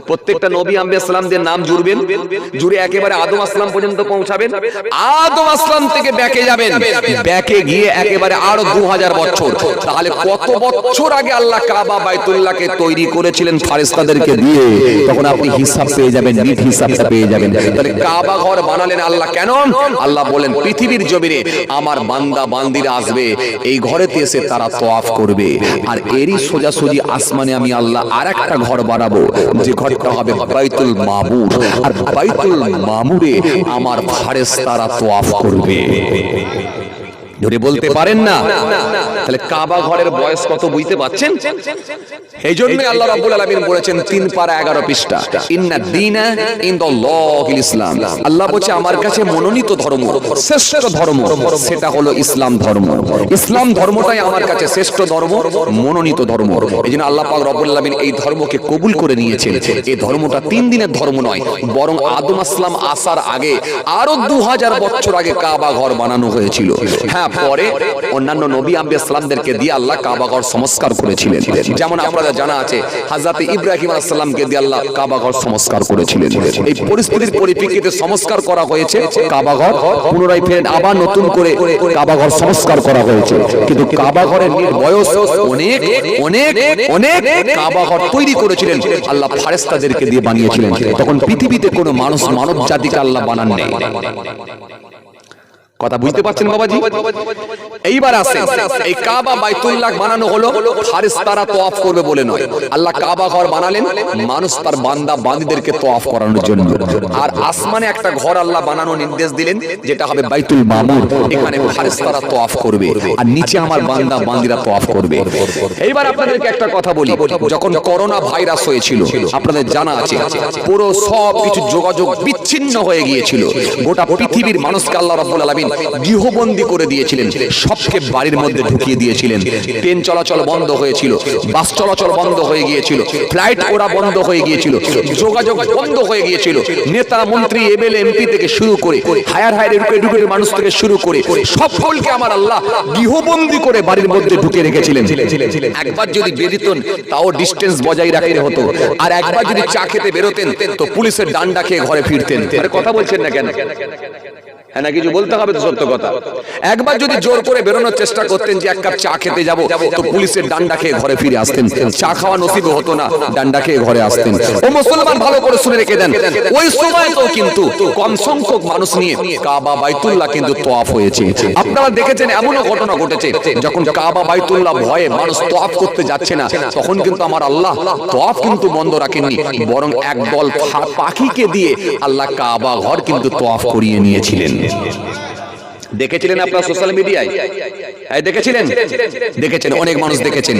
প্রত্যেকটা নবী আম্বিয়া সালামদের নাম জুড়বেন, জুড়ে একেবারে আদম আসলাম পর্যন্ত পৌঁছাবেন। আদম আসলাম থেকে ব্যাকে যাবেন, ব্যাকে গিয়ে একেবারে আরো 2000 বছর। তাহলে কত বছর আগে আল্লাহ কাবা বাইতুল্লাহকে তৈরি করেছিলেন ফেরেশতাদেরকে দিয়ে, তখন আপনি হিসাব পেয়ে যাবেন, নিট হিসাবটা পেয়ে যাবেন। তাহলে কাবা ঘর বানালেন আল্লাহ কেন? আল্লাহ বলেন পৃথিবীর জমিনে আমার বান্দা বান্দিরা আসবে, এই ঘরেতে এসে তারা তওয়াফ করবে, আর এরই সোজাসুজি আসমানে আমি আল্লাহ আরেকটা ঘর বানাবো, যে ঘরটা হবে বাইতুল মামুর, আর বাইতুল মামুরে আমার ফেরেশতারা তওয়াফ করবে। যদি বলতে পারেন না, তাহলে কাবা ঘরের বয়স কত বুঝতে পারছেন? এই জন্যই আল্লাহ রাব্বুল আলামিন বলেছেন 3 পারা 11 পৃষ্ঠা, ইন্না দীনা ইনদাল্লাহিল ইসলাম। আল্লাহ বলছে আমার কাছে মনোনীত ধর্ম, শ্রেষ্ঠ ধর্ম সেটা হলো ইসলাম ধর্ম। ইসলাম ধর্মটাই আমার কাছে শ্রেষ্ঠ ধর্ম, মনোনীত ধর্ম। এইজন্য আল্লাহ পাক রব্বুল আলামিন এই ধর্মকে কবুল করে নিয়েছেন। এই ধর্মটা 3 দিনের ধর্ম নয়, বরং আদম আসলাম আসার আগে আরো 2000 বছর আগে কাবা ঘর বানানো হয়েছিল। হ্যাঁ, পরে অন্যান্য নবী আম্বিয়া সালামদেরকে দিয়ে আল্লাহ কাবা ঘর সংস্কার করেছিলেন। যেমন আপনাদের জানা আছে হযরত ইব্রাহিম আলাইহিস সালামকে দিয়ে আল্লাহ কাবা ঘর সংস্কার করেছিলেন। এই পরিস্থিতির পরিপ্রেক্ষিতে সংস্কার করা হয়েছে কাবা ঘর, পুনরায় ফের আবার নতুন করে কাবা ঘর সংস্কার করা হয়েছে। কিন্তু কাবা ঘরের বয়স অনেক অনেক অনেক, কাবা ঘর তৈরি করেছিলেন আল্লাহ ফেরেশতাদেরকে দিয়ে বানিয়েছিলেন। তখন পৃথিবীতে কোনো মানুষ মানব জাতিকে আল্লাহ বানান নেই। কথা বুঝতে পারছেন বাবাজি? এইবার আসেন, এই কাবা বাইতুল্লাহ বানানো হলো ফেরেশতারা তওয়াফ করবে বলে নয়। আল্লাহ কাবা ঘর বানালেন মানুষ তার বান্দা বান্দীদেরকে তওয়াফ করানোর জন্য। আর আসমানে একটা ঘর আল্লাহ বানানোর নির্দেশ দিলেন, যেটা হবে বাইতুল মামুর, এখানে ফেরেশতারা তওয়াফ করবে, আর নিচে আমার বান্দা বান্দীরা তওয়াফ করবে। এইবার আপনাদেরকে একটা কথা বলি, যখন করোনা ভাইরাস হয়েছিল আপনাদের জানা আছে, পুরো সব কিছু যোগাযোগ বিচ্ছিন্ন হয়ে গিয়েছিল। গোটা পৃথিবীর মানুষকে আল্লাহ রাব্বুল আলামিন গৃহবন্দী করে দিয়েছিলেন, সবকে বাড়ির মধ্যে ঢুকিয়ে দিয়েছিলেন। ট্রেন চলাচল বন্ধ হয়েছিল, বাস চলাচল বন্ধ হয়ে গিয়েছিল, ফ্লাইট ওড়া বন্ধ হয়ে গিয়েছিল, যোগাযোগ বন্ধ হয়ে গিয়েছিল। নেতা মন্ত্রী এমএলএ এমপি থেকে শুরু করে হায়ার এডুকেটেড মানুষ থেকে শুরু করে সকলকে আমার আল্লাহ গৃহবন্দী করে বাড়ির মধ্যে ঢুকিয়ে রেখেছিলেন। একবার যদি বেরোতেন তাও ডিস্টেন্স বজায় রাখতে হতো, আর একবার যদি চা খেতে বেরোতেন তো পুলিশের ডান্ডা খেয়ে ঘরে ফিরতেন। কথা বলছেন না কেন? হ্যাঁ না, কিছু বলতে হবে তো, সত্য কথা। একবার যদি জোর করে বেরোনোর চেষ্টা করতেন যে এক কাপ চা খেতে যাব, তো পুলিশের ডান্ডা খেয়ে ঘরে ফিরে আসতেন। চা খাওয়া নসিব হতো না, ডান্ডা খেয়ে ঘরে আসতেন। ও মুসলমান, ভালো করে শুনে রেখে দেন, ওই সময় তো কিন্তু কম সংখ্যক মানুষ নিয়ে কাবা বাইতুল্লাহ কিন্তু তওয়াফ হয়েছে। আপনারা দেখেছেন এমনও ঘটনা ঘটেছে, যখন কাবা বাইতুল্লাহ ভয়ে মানুষ তওয়াফ করতে যাচ্ছে না, তখন কিন্তু আমার আল্লাহ তওয়াফ কিন্তু বন্ধ রাখেননি, বরং একদল পাখিকে দিয়ে আল্লাহ কাবা ঘর কিন্তু তওয়াফ করিয়ে নিয়েছিলেন। দেখেছিলেন আপনারা সোশ্যাল মিডিয়ায়? দেখেছিলেন? দেখেছেন, অনেক মানুষ দেখেছেন।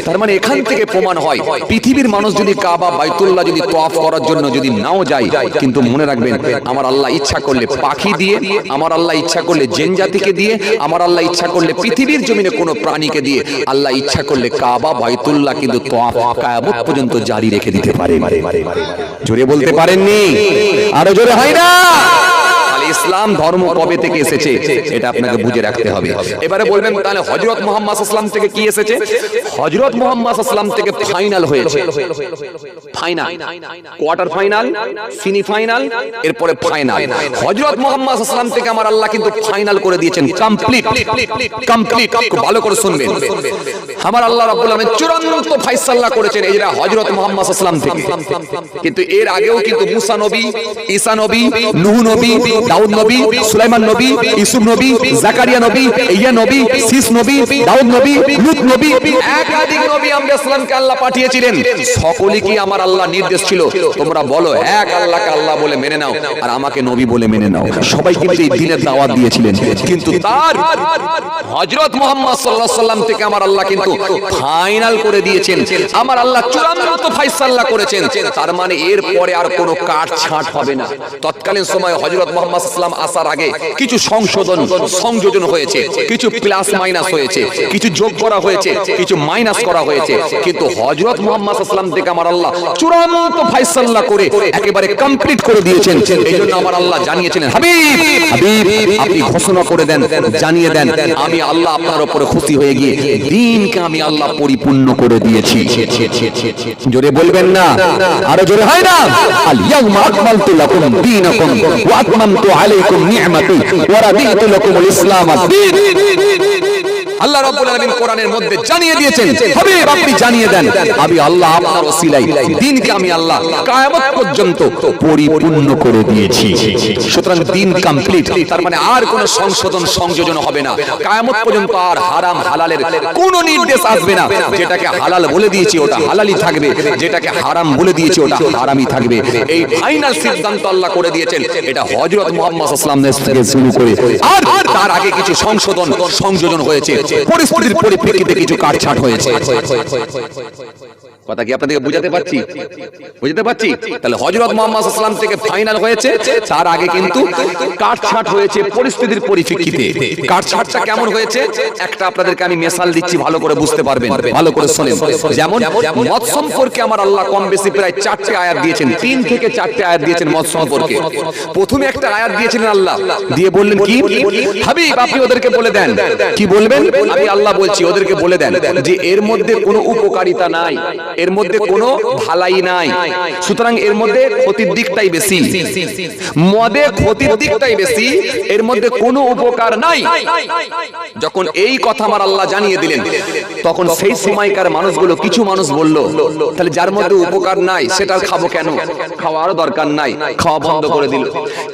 তার মানে এখান থেকে প্রমাণ হয় পৃথিবীর মানুষ যদি কাবা বাইতুল্লাহ যদি তওয়াফ করার জন্য যদি নাও যায়, কিন্তু মনে রাখবেন আমার আল্লাহ ইচ্ছা করলে পাখি দিয়ে, আমার আল্লাহ ইচ্ছা করলে জিন জাতিকে দিয়ে, আমার আল্লাহ ইচ্ছা করলে পৃথিবীর জমিনে কোনো প্রাণীকে দিয়ে, আল্লাহ ইচ্ছা করলে কাবা বাইতুল্লাহ কিন্তু তওয়াফ কিয়ামত পর্যন্ত জারি রেখে দিতে পারে। জোরে বলতে পারেননি? আরো জোরে হয় না? ইসলাম ধর্ম কবে থেকে এসেছে এটা আপনাকে বুঝে রাখতে হবে। এবারে বলবেন তাহলে হযরত মুহাম্মদ সাল্লাল্লাহু আলাইহি ওয়াসাল্লাম থেকে কি এসেছে? হযরত মুহাম্মদ সাল্লাল্লাহু আলাইহি ওয়াসাল্লাম থেকে ফাইনাল হয়েছে, final, quarter final, semi final, এরপরে ফাইনাল। হযরত মুহাম্মদ সাল্লাল্লাহু আলাইহি ওয়াসাল্লাম থেকে আমার আল্লাহ কিন্তু ফাইনাল করে দিয়েছেন, কমপ্লিট, কমপ্লিট। খুব ভালো করে শুনবেন, আমার আল্লাহ রাব্বুল আলামিন চূড়ান্ত ফয়সালা করেছেন এইটা হযরত মুহাম্মদ সাল্লাল্লাহু আলাইহি ওয়াসাল্লাম থেকে। কিন্তু এর আগেও কিন্তু মুসা নবী, ঈসা নবী, নূহ নবী, দাউদ দাউদ নবী, সুলাইমান নবী, ইউসুফ নবী, জাকারিয়া নবী, ইয়া নবী, শীস নবী, দাউদ নবী, লূত নবী, একাধিক নবী আম্বিয়া সালামকে আল্লাহ পাঠিয়েছিলেন। সকলেই কি আমার আল্লাহ নির্দেশ ছিল তোমরা বলো এক আল্লাহকে আল্লাহ বলে মেনে নাও আর আমাকে নবী বলে মেনে নাও। সবাই কিন্তু এই দ্বীনের দাওয়াত দিয়েছিলেন, কিন্তু তার হযরত মুহাম্মদ সাল্লাল্লাহু আলাইহি সাল্লাম থেকে আমার আল্লাহ কিন্তু ফাইনাল করে দিয়েছেন। আমার আল্লাহ চূড়ান্ত ফয়সালা করেছেন। তার মানে এর পরে আর কোনো কাটছাঁট হবে না। তৎকালীন সময় হযরত মুহাম্মদ সাল্লাল্লাহু আলাইহি সাল্লাম আসার আগে কিছু সংশোধন সংযোজন হয়েছে, কিছু প্লাস মাইনাস হয়েছে, কিছু যোগ করা হয়েছে, কিছু মাইনাস করা হয়েছে, কিন্তু হযরত মুহাম্মদ সাল্লাল্লাহু আলাইহি সাল্লাম থেকে আমার আল্লাহ চূড়ান্ত ফয়সালা করে একেবারে কমপ্লিট করে দিয়েছেন। এইজন্য আমার আল্লাহ জানিয়েছিলেন, হাবিব হাবিব আপনি ঘোষণা করে দেন, জানিয়ে দেন আমি আল্লাহ আপনার উপরে খুশি হয়ে গিয়ে দ্বীনকে আমি আল্লাহ পরিপূর্ণ করে দিয়েছি। জোরে বলবেন না, আরো জোরে হয় না? আল ইয়াউমা আকমালতু লাকুম দীনাকুম ওয়া আতমামতু আলাইকুম নি'মাতি ওয়া রাদিতু লাকুমুল ইসলাম দীন। আল্লাহ রাব্বুল আলামিন কোরআনের মধ্যে জানিয়ে দিয়েছেন, হাবিব আপনি জানিয়ে দেন আমি আল্লাহ আপনার ওসিলায় দ্বীনকে আমি আল্লাহ কিয়ামত পর্যন্ত পরিপূর্ণ করে দিয়েছি। সুতরাং দ্বীন কমপ্লিট, তার মানে আর কোনো সংশোধন সংযোজন হবে না। কিয়ামত পর্যন্ত আর হারাম হালালের কোনো নির্দেশ আসবে না। যেটাকে হালাল বলে দিয়েছি ওটা হালালই থাকবে, যেটাকে হারাম বলে দিয়েছি ওটা হারামই থাকবে। এই ফাইনাল সিদ্ধান্ত আল্লাহ করে দিয়েছেন। এটা হযরত মুহাম্মদ সাল্লাল্লাহু আলাইহি ওয়াসাল্লাম থেকে শুরু করে আর তার আগে কিছু সংশোধন সংযোজন হয়েছে, পরিস্থিতির পরিপ্রেক্ষিতে কিছু কাটছাঁট হয়েছে। কথা কি আপনাদেরকে বুঝাতে পারছি? বুঝাতে পারছি? তাহলে হযরত মুহাম্মদ সাল্লাল্লাহু আলাইহি ওয়াসাল্লাম থেকে ফাইনাল হয়েছে, তার আগে কিন্তু কাটছাঁট হয়েছে পরিস্থিতির পরিপ্রেক্ষিতে। কাটছাঁটটা কেমন হয়েছে একটা আপনাদেরকে আমি মিসাল দিচ্ছি, ভালো করে বুঝতে পারবেন, ভালো করে শুনেন। যেমন মদ সম্পর্কে আমার আল্লাহ কম বেশি প্রায় 4টে আয়াত দিয়েছেন, 3 থেকে 4টে আয়াত দিয়েছেন মদ সম্পর্কে। প্রথমে একটা আয়াত দিয়েছিলেন আল্লাহ, দিয়ে বললেন কি, হাবিব আপনি ওদেরকে বলে দেন। কি বলবেন? আমি আল্লাহ বলছি ওদেরকে বলে দেন যে এর মধ্যে কোনো উপকারিতা নাই, এর মধ্যে কোনো ভালাই নাই, সুতরাং এর মধ্যে ক্ষতির দিকটাই বেশি। মদে ক্ষতির দিকটাই বেশি, এর মধ্যে কোনো উপকার নাই। যখন এই কথা আমার আল্লাহ জানিয়ে দিলেন, তখন সেই সময়কার মানুষগুলো কিছু মানুষ বলল, তাহলে যার মধ্যে উপকার নাই সেটা খাবো কেন, খাওয়ার দরকার নাই, খাওয়া বন্ধ করে দিল।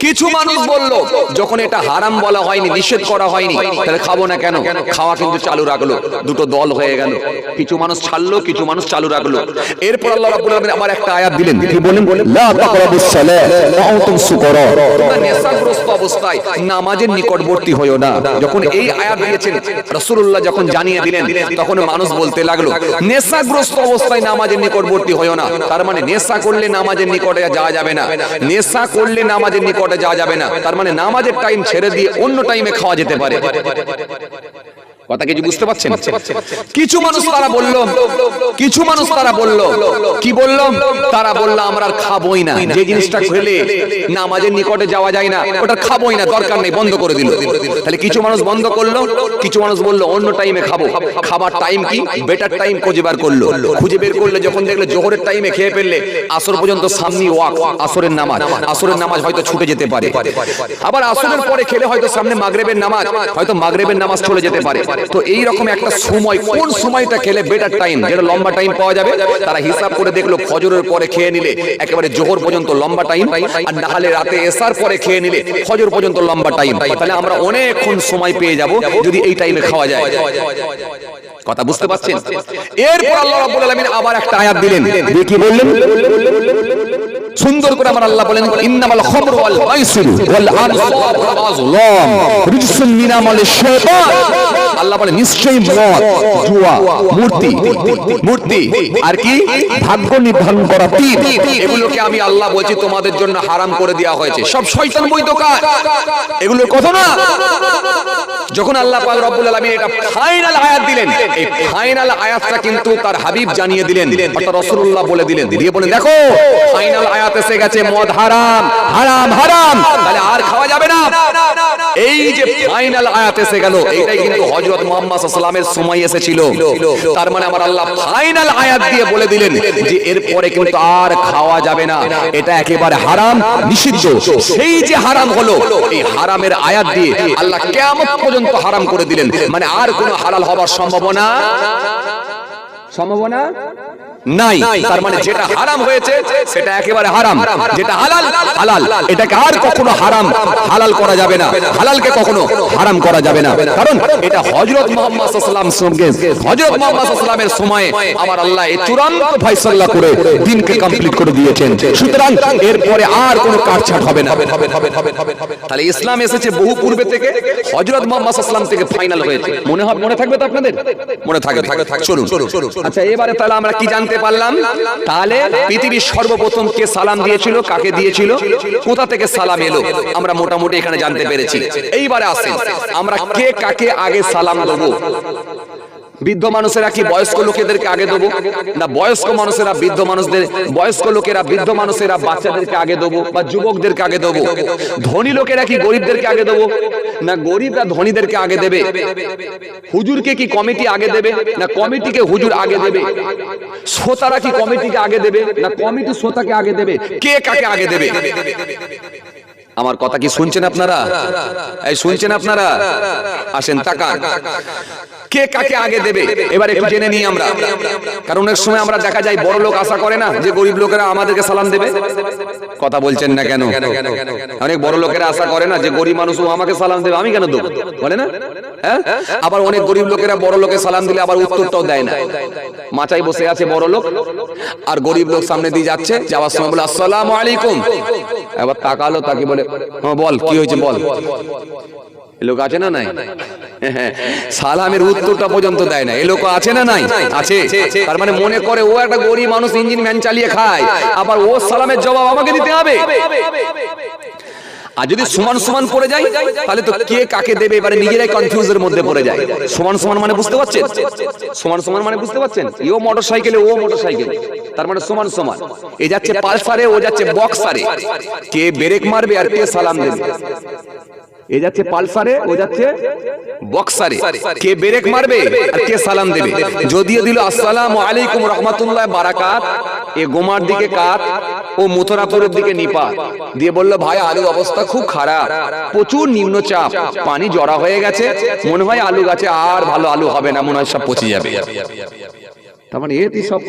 কিছু মানুষ বলল, যখন এটা হারাম বলা হয়নি, নিষেধ করা হয়নি, তাহলে খাবো না কেন, খাওয়া কিন্তু চালু রাখলো। দুটো দল হয়ে গেল, কিছু মানুষ ছাড়লো, কিছু মানুষ চালু রাখলো। এরপর আল্লাহ রাব্বুল আলামিন আবার একটা আয়াত দিলেন, কি বলেন? লা তাকরাবুস সালাহ ওয়া আনতুম সুকারা, তোমরা নেশাগ্রস্ত অবস্থায় নামাজের নিকটবর্তী হয়ো না। যখন এই আয়াত দিয়েছেন রাসূলুল্লাহ যখন জানিয়ে দিলেন, তখন মানুষ বলতে লাগলো নেশাগ্রস্ত অবস্থায় নামাজের নিকটবর্তী হয়ো না, তার মানে নেশা করলে নামাজের নিকটে যাওয়া যাবে না, নেশা করলে নামাজের নিকটে যাওয়া যাবে না, তার মানে নামাজের টাইম ছেড়ে দিয়ে অন্য টাইমে খাওয়া যেতে পারে। কথা কিছু বুঝতে পারছেন? কিছু মানুষ তারা বলল, কিছু মানুষ তারা বলল, কি বলল? তারা বলল আমরা আর খাবোই না, যে জিনিসটা খেলে নামাজের নিকটে যাওয়া যায় না ওটা খাবোই না, দরকার নেই, বন্ধ করে দিল। তাহলে কিছু মানুষ বন্ধ করলো, কিছু মানুষ বলল অন্য টাইমে খাবো। খাবার টাইম কি? বেটার টাইম খুঁজে বার করলো, খুঁজে বের করলে যখন দেখলে জোহরের টাইমে খেয়ে ফেললে আসর পর্যন্ত সামনে ওয়াক, আসরের নামাজ, আসরের নামাজ হয়তো ছুটে যেতে পারে। আবার আসরের পরে খেলে হয়তো সামনে মাগরিবের নামাজ, হয়তো মাগরিবের নামাজ চলে যেতে পারে। তো এই রকম একটা সময়, কোন সময়টা খেলে বেটার টাইম, যেটা লম্বা টাইম পাওয়া যাবে, তারা হিসাব করে দেখলো ফজরের পরে খেয়ে নিলে একেবারে জোহর পর্যন্ত লম্বা টাইম, আর না হলে রাতে এশার পরে খেয়ে নিলে ফজর পর্যন্ত লম্বা টাইম। তাহলে আমরা অনেকক্ষণ সময় পেয়ে যাব যদি এই টাইমে খাওয়া যায়। কথা বুঝতে পারছেন? এরপর আল্লাহ রাব্বুল আলামিন আবার একটা আয়াত দিলেন, কি বললেন? সুন্দর করে আমার আল্লাহ বলেন, ইন্নামাল খামরু ওয়াল মাইসিরু ওয়াল আনসাবু ওয়াল আজলাম রিজসুম মিন আমালিশ শাইতান। আল্লাহ বলেন নিশ্চয়ই মদ, জুয়া, মূর্তি আর কি ভাগ্য নির্ধারণ করা তীর, এগুলোকে আমি আল্লাহ বলছি তোমাদের জন্য হারাম করে দেওয়া হয়েছে। সব শয়তান বৈধ কাজ, এগুলোর কথা না। যখন আল্লাহ পাক রব্বুল আলামিন এটা ফাইনাল আয়াত দিলেন, এই ফাইনাল আয়াতটা কিন্তু তার হাবিব জানিয়ে দিলেন, অর্থাৎ রাসূলুল্লাহ বলে দিলেন, দিয়ে বলেন দেখো ফাইনাল আয়াত এসে গেছে, মদ হারাম, হারাম, হারাম, তাহলে আর খাওয়া যাবে না। এই যে ফাইনাল আয়াত এসে গেল, এইটাই কিন্তু হযরত মুহাম্মদ সাল্লাল্লাহু আলাইহি ওয়াসাল্লামের সময় এসেছিল। তার মানে আমার আল্লাহ ফাইনাল আয়াত দিয়ে বলে দিলেন যে এরপরে কিন্তু আর খাওয়া যাবে না, এটা একেবারে হারাম, নিষিদ্ধ। সেই যে হারাম হলো, এই হারামের আয়াত দিয়ে আল্লাহ কিয়ামত পর্যন্ত হারাম করে দিলেন, মানে আর কোনো হালাল হবার সম্ভাবনা নাই। তার মানে যেটা হারাম হয়েছে সেটা একেবারে হারাম, যেটা হালাল হালাল, এটাকে আর কখনো হারাম হালাল করা যাবে না, হালালকে কখনো হারাম করা যাবে না। কারণ এটা হযরত মুহাম্মদ সাল্লাল্লাহু আলাইহি ওয়াসাল্লাম, হযরত মুহাম্মদ সাল্লাল্লাহু আলাইহি ওয়াসাল্লামের সময়ে আমার আল্লাহ এই চূড়ান্ত ফয়সালা করে দিনকে কমপ্লিট করে দিয়েছেন। সুতরাং এরপরে আর কোনো কাটছাট হবে না। তাহলে ইসলাম এসেছে বহু পূর্বে থেকে, হযরত মুহাম্মদ সাল্লাল্লাহু আলাইহি ওয়াসাল্লাম থেকে ফাইনাল হয়েছে। মনে থাকবে তো আপনাদের? মনে থাকবে। চলুন। আচ্ছা, এবারে তাহলে আমরা কি জানতে পারলাম? তাহলে পৃথিবীর সর্বপ্রথম কে সালাম দিয়েছিল, কাকে দিয়েছিল, কোথা থেকে সালাম এলো, আমরা মোটামুটি এখানে জানতে পেরেছি। এইবারে আসেন আমরা কে কাকে আগে সালাম দেব। বৃদ্ধ মানুষেরা কি বয়স্ক লোকেদেরকে আগে দেবো, না বয়স্ক মানুষেরা বৃদ্ধ মানুষদের, বয়স্ক লোকেরা বৃদ্ধ মানুষেরা বাচ্চাদেরকে আগে দেবো বা যুবকদেরকে আগে দেবো? ধনী লোকেরা কি গরিবদেরকে আগে দেবো, না গরিবরা ধনীদেরকে আগে দেবে? হুজুরকে কি কমিটি আগে দেবে, না কমিটিকে হুজুর আগে দেবে? শ্রোতারা কি কমিটিকে আগে দেবে, না কমিটি শ্রোতাকে আগে দেবে? কে কাকে আগে দেবে? আমার কথা কি শুনছেন আপনারা? এই শুনছেন আপনারা? আসেন তাকান, কে কাকে আগে দেবে এবার একটু জেনে নিই আমরা। কারণ অনেক সময় আমরা দেখা যায় বড় লোক আশা করে না যে গরিব লোকেরা আমাদেরকে সালাম দেবে। কথা বলছেন না কেন? অনেক বড় লোকেরা আশা করে না যে গরিব মানুষও আমাকে সালাম দেবে, আমি কেন দেবো, বলে না? হ্যাঁ, আবার অনেক গরিব লোকেরা বড় লোকে সালাম দিলে আবার উত্তরটাও দেয় না। মাচায় বসে আছে বড় লোক, আর গরিব লোক সামনে দিয়ে যাচ্ছে, যাওয়ার সময় বলে আসসালামু আলাইকুম। এবার তাকালো, তাকে বলে হ্যাঁ বল কি হয়েছে বল। লোক আছে না নাই? সালামের উত্তরটা পর্যন্ত দেয় না। এ লোক আছে না নাই? আছে। তার মানে মনে করে ও একটা গরিব মানুষ, ইঞ্জিন ভ্যান চালিয়ে খায়, আবার ও সালামের জবাব আমাকে দিতে হবে। আর যদি সমান সমান পড়ে যায় তাহলে তো কে কাকে দেবে এবারে নিজেরাই কনফিউজের মধ্যে পড়ে যায়। সমান সমান মানে বুঝতে পারছেন? সমান সমান মানে বুঝতে পারছেন? ও মোটরসাইকেলে ও মোটরসাইকেলে, তার মানে সমান সমান। এ যাচ্ছে পালসারে, ও যাচ্ছে বক্সারে, কে ব্রেক মারবে আর কে সালাম দেবে? এ যাচ্ছে পালসারে, ও যাচ্ছে বক্সারে, কে ব্রেক মারবে আর কে সালাম দেবে? যদিও দিল আসসালামু আলাইকুম রাহমাতুল্লাহ বারাকাত, এ গোমার দিকে কাত, ও মথুরাপুরের দিকে নিপা দিয়ে বলল ভাই আলুর অবস্থা খুব খারাপ, প্রচুর নিম্নচাপ, পানি জড়া হয়ে গেছে, মনে হয় আলু গাছে আর ভালো আলু হবে না, মনে হয় সব পচে যাবে। তার মানে এটি সব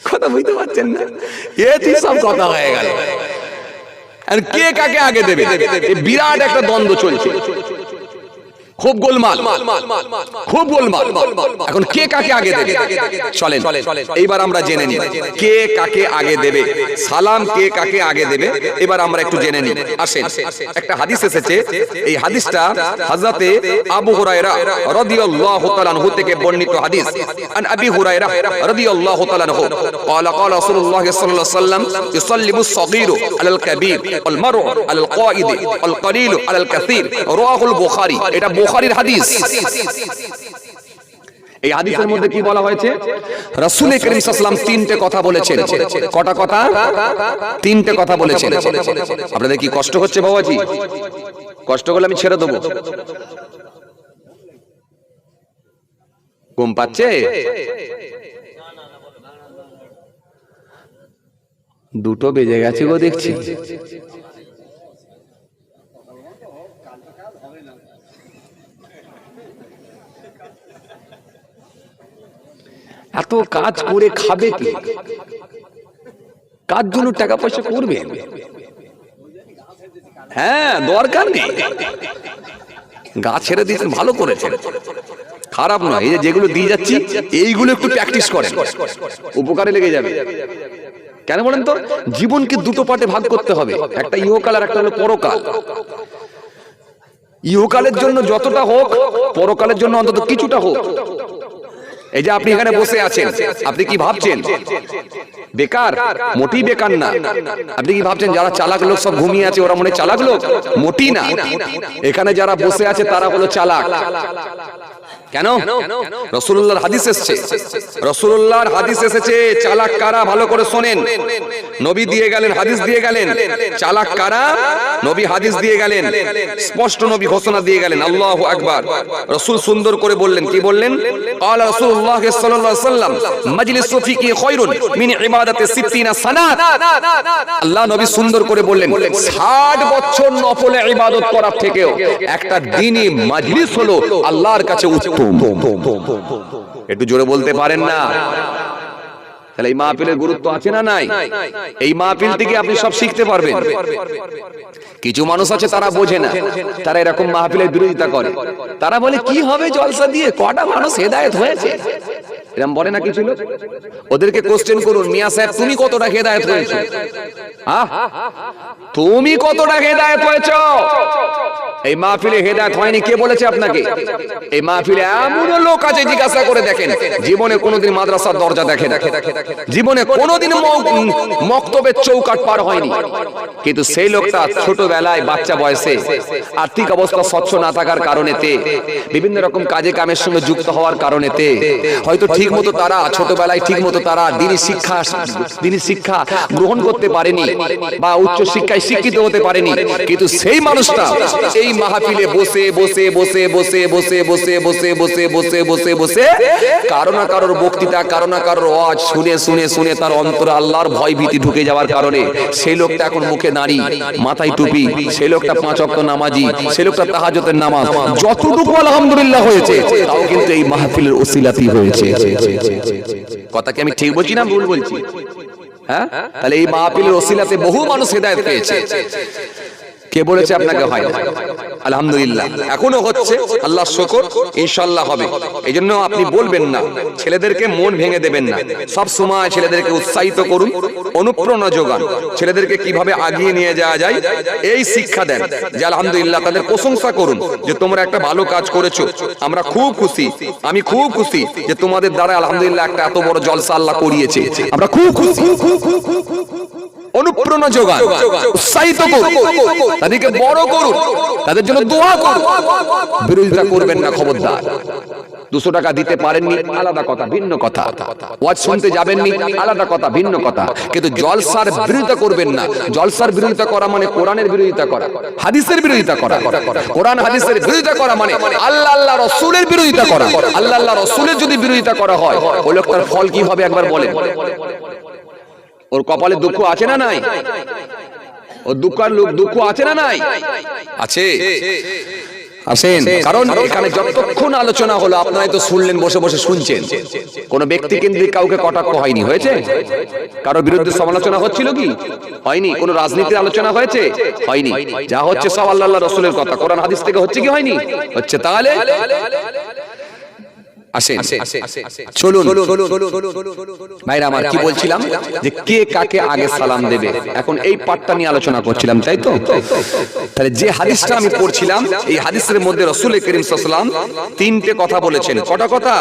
কথা বুঝতে পারছেন না? এটি সব কথা হয়ে গেল। আর কে কাকে আগে দেবে বিরাট একটা দ্বন্দ্ব চলছে, খুব গোলমাল, খুব গোলমাল। এখন কে কাকে আগে দেবে চলেন এইবার আমরা জেনে নিই কে কাকে আগে দেবে, সালাম কে কাকে আগে দেবে এবার আমরা একটু জেনে নিই। আসেন, একটা হাদিস এসেছে, এই হাদিসটা হযরতে আবু হুরায়রা রাদিয়াল্লাহু তাআলা আনহু থেকে বর্ণিত হাদিস। আন আবি হুরায়রা রাদিয়াল্লাহু তাআলা আনহু قال قال رسول الله صلى الله عليه وسلم يسلم الصغير على الكبير والمرء على القائد والقليل على الكثير رواه البخاري। এটা বুখারীর হাদিস। এই হাদিসের মধ্যে কি বলা হয়েছে? রাসূল করিম সাল্লাল্লাহু আলাইহি ওয়াসাল্লাম তিনটে কথা বলেছেন। কটা কথা? তিনটে কথা বলেছেন। আপনাদের কি কষ্ট হচ্ছে বাবাজি? কষ্ট করলে আমি ছেড়ে দেবো। ঘুম পাচ্ছে? দুটো বেজে গেছে গো দেখছি। এত কাজ করে খাবে কি? কাজ জন্য টাকা পয়সা করবে? হ্যাঁ, দরকার নেই। গা ছেড়ে দিয়েছেন, ভালো করেছেন, খারাপ নয়। এই যেগুলো দিয়ে যাচ্ছি এইগুলো একটু প্র্যাকটিস করেন, উপকারে লেগে যাবে। কেন বলেন তো? জীবনকে দুটো পার্টে ভাগ করতে হবে, একটা ইহকাল আর একটা হলো পরকাল। ইহকালের জন্য যতটা হোক, পরকালের জন্য অন্তত কিছুটা হোক। এই যে আপনি এখানে বসে আছেন, আপনি কি ভাবছেন বেকার? মোটেই বেকার না। আপনি কি ভাবছেন যারা চালাক লোক সব ঘুমিয়ে আছে ওরা মনে চালাক লোক? মোটেই না। এখানে যারা বসে আছে তারা হলো চালাক। কেন? রাসূলুল্লাহর হাদিস এসেছে, রাসূলুল্লাহর হাদিস এসেছে চালাক কারা ভালো করে শোনেন। নবী দিয়ে গেলেন, হাদিস দিয়ে গেলেন। চালাক কারা? নবী হাদিস দিয়ে গেলেন, স্পষ্ট নবী ঘোষণা দিয়ে গেলেন। আল্লাহু আকবার। রাসূল সুন্দর করে বললেন, কি বললেন? قال رسول الله صلى الله عليه وسلم مجلس فيك خير من عباده 60 سنه। আল্লাহ নবী সুন্দর করে বললেন 60 বছর নফলে ইবাদত করার থেকেও একটা দ্বীনি মাজলিস হলো আল্লাহর কাছে উত্তম। একটু জোরে বলতে পারেন না? তাহলে এই মাহফিলের গুরুত্ব আছে না নাই? এই মাহফিল থেকে আপনি সব শিখতে পারবেন। কিছু মানুষ আছে তারা বোঝে না, তারা এরকম মাহফিলের বিরোধিতা করে। তারা বলে কি হবে জলসা দিয়ে, কটা মানুষ হেদায়েত হয়েছে, এরকম বলে না কিছু লোক। ওদেরকে কোশ্চেন করুন, মিয়া সাহেব তুমি কতটা হেদায়েত হয়েছে? তুমি কতটা হেদায়েত হয়েছ? এই মাহফিলে হেদায়েত হয়নি কে বলেছে আপনাকে? এই মাহফিলে এমন লোক আছে, জিজ্ঞাসা করে দেখেন, জীবনে কোনোদিন মাদ্রাসার দরজা দেখে না, জীবনে কোনোদিন মক্তবের চৌকাট পার হয়নি, কিন্তু সেই লোকটা ছোটবেলায় বাচ্চা বয়সে আর্থিক অবস্থা স্বচ্ছ না থাকার কারণেতে, বিভিন্ন রকম কাজে কামের সঙ্গে যুক্ত হওয়ার কারণেতে হয়তো ঠিক মতো তারা ছোটবেলায় ঠিক মতো তারা দিনী শিক্ষা গ্রহণ করতে পারেনি বা উচ্চ শিক্ষায় শিক্ষিত হতে পারেনি, কিন্তু সেই মানুষটা এই মাহফিলে বসে বসে বসে বসে বসে বসে বসে বসে বসে বসে বসে কারো না কারোর বক্তৃতা, কারো না কারোর ওয়াজ শুনে শুনে শুনে তার অন্তরে আল্লাহর ভয় ভীতি ঢুকে যাওয়ার কারণে সেই লোকটা এখন মুখে দাড়ি, মাথায় টুপি, সেই লোকটা 5 ওয়াক্ত নামাজি, সেই লোকটা তাহাজ্জুদের নামাজ যতটুকু আলহামদুলিল্লাহ হয়েছে তাও কিন্তু এই মাহফিলের ওসিলাতেই হয়েছে। কথা কি আমি ঠিক বলছি না ভুল বলছি? হ্যাঁ, তাহলে এই মাহফিলের ওসিলাতে বহু মানুষ হেদায়েত পেয়েছে। কে বলেছে আপনাকে হয়? আলহামদুলিল্লাহ, এখনো হচ্ছে, আল্লাহর শুকর, ইনশাআল্লাহ হবে। এইজন্য আপনি বলবেন না, ছেলেদেরকে মন ভেঙে দেবেন না, সব সময় ছেলেদেরকে উৎসাহিত করুন, অনুপ্রেরণা যোগান, ছেলেদেরকে কিভাবে আগিয়ে নিয়ে যাওয়া যায় এই শিক্ষা দেন, যে আলহামদুলিল্লাহ তাদের প্রশংসা করুন যে তোমরা একটা ভালো কাজ করেছো, আমরা খুব খুশি, আমি খুব খুশি যে তোমাদের দ্বারা আলহামদুলিল্লাহ একটা এত বড় জলসা আল্লাহ করিয়েছে, আমরা খুব খুশি। অনুপ্রেরণা যোগান, উৎসাহিত করুন, তাদেরকে বড় করুন, তাদের জন্য দোয়া করুন, বিরোধিতা করবেন না খবরদার। 200 টাকা দিতে পারেননি আলাদা কথা, ভিন্ন কথা, ওয়াজ শুনতে যাবেননি আলাদা কথা, ভিন্ন কথা, কিন্তু জলসার বিরোধিতা করবেন না। জলসার বিরোধিতা করা মানে কোরআনের বিরোধিতা করা, হাদিসের বিরোধিতা করা। কোরআন হাদিসের বিরোধিতা করা মানে আল্লাহ আল্লাহ রাসূলের বিরোধিতা করা। আল্লাহ আল্লাহ রাসূলের যদি বিরোধিতা করা হয়, ওই লোকটার ফল কি হবে একবার বলেন? ওর কপালে দুঃখ আছে না নাই? ওর দুঃখ আছে না নাই? আছে। আসেন, কারণ এখানে যতক্ষণ আলোচনা হলো আপনারাই তো শুনলেন, বসে বসে শুনছেন, কোন ব্যক্তি কেন্দ্রিক কাউকে কটাক্ষ হয়নি, হয়েছে? কারো বিরুদ্ধে সমালোচনা হচ্ছিল কি? হয়নি। কোন রাজনীতির আলোচনা হয়েছে? হয়নি। যা হচ্ছে সব আল্লাহ আল্লাহ রাসূলের কথা, কোরআন হাদিস থেকে হচ্ছে কি হয়নি? হচ্ছে। তাহলে আসেন, চলুন ভাইরা আমার, কি বলছিলাম যে কে কাকে আগে সালাম দেবে, এখন এই পাঠটা নিয়ে আলোচনা করছিলাম, তাই তো? তাহলে যে হাদিসটা আমি পড়ছিলাম, এই হাদিসের মধ্যে রাসূল করিম সাল্লাল্লাহু আলাইহি ওয়াসাল্লাম 3টে কথা বলেছেন। কটা কথা?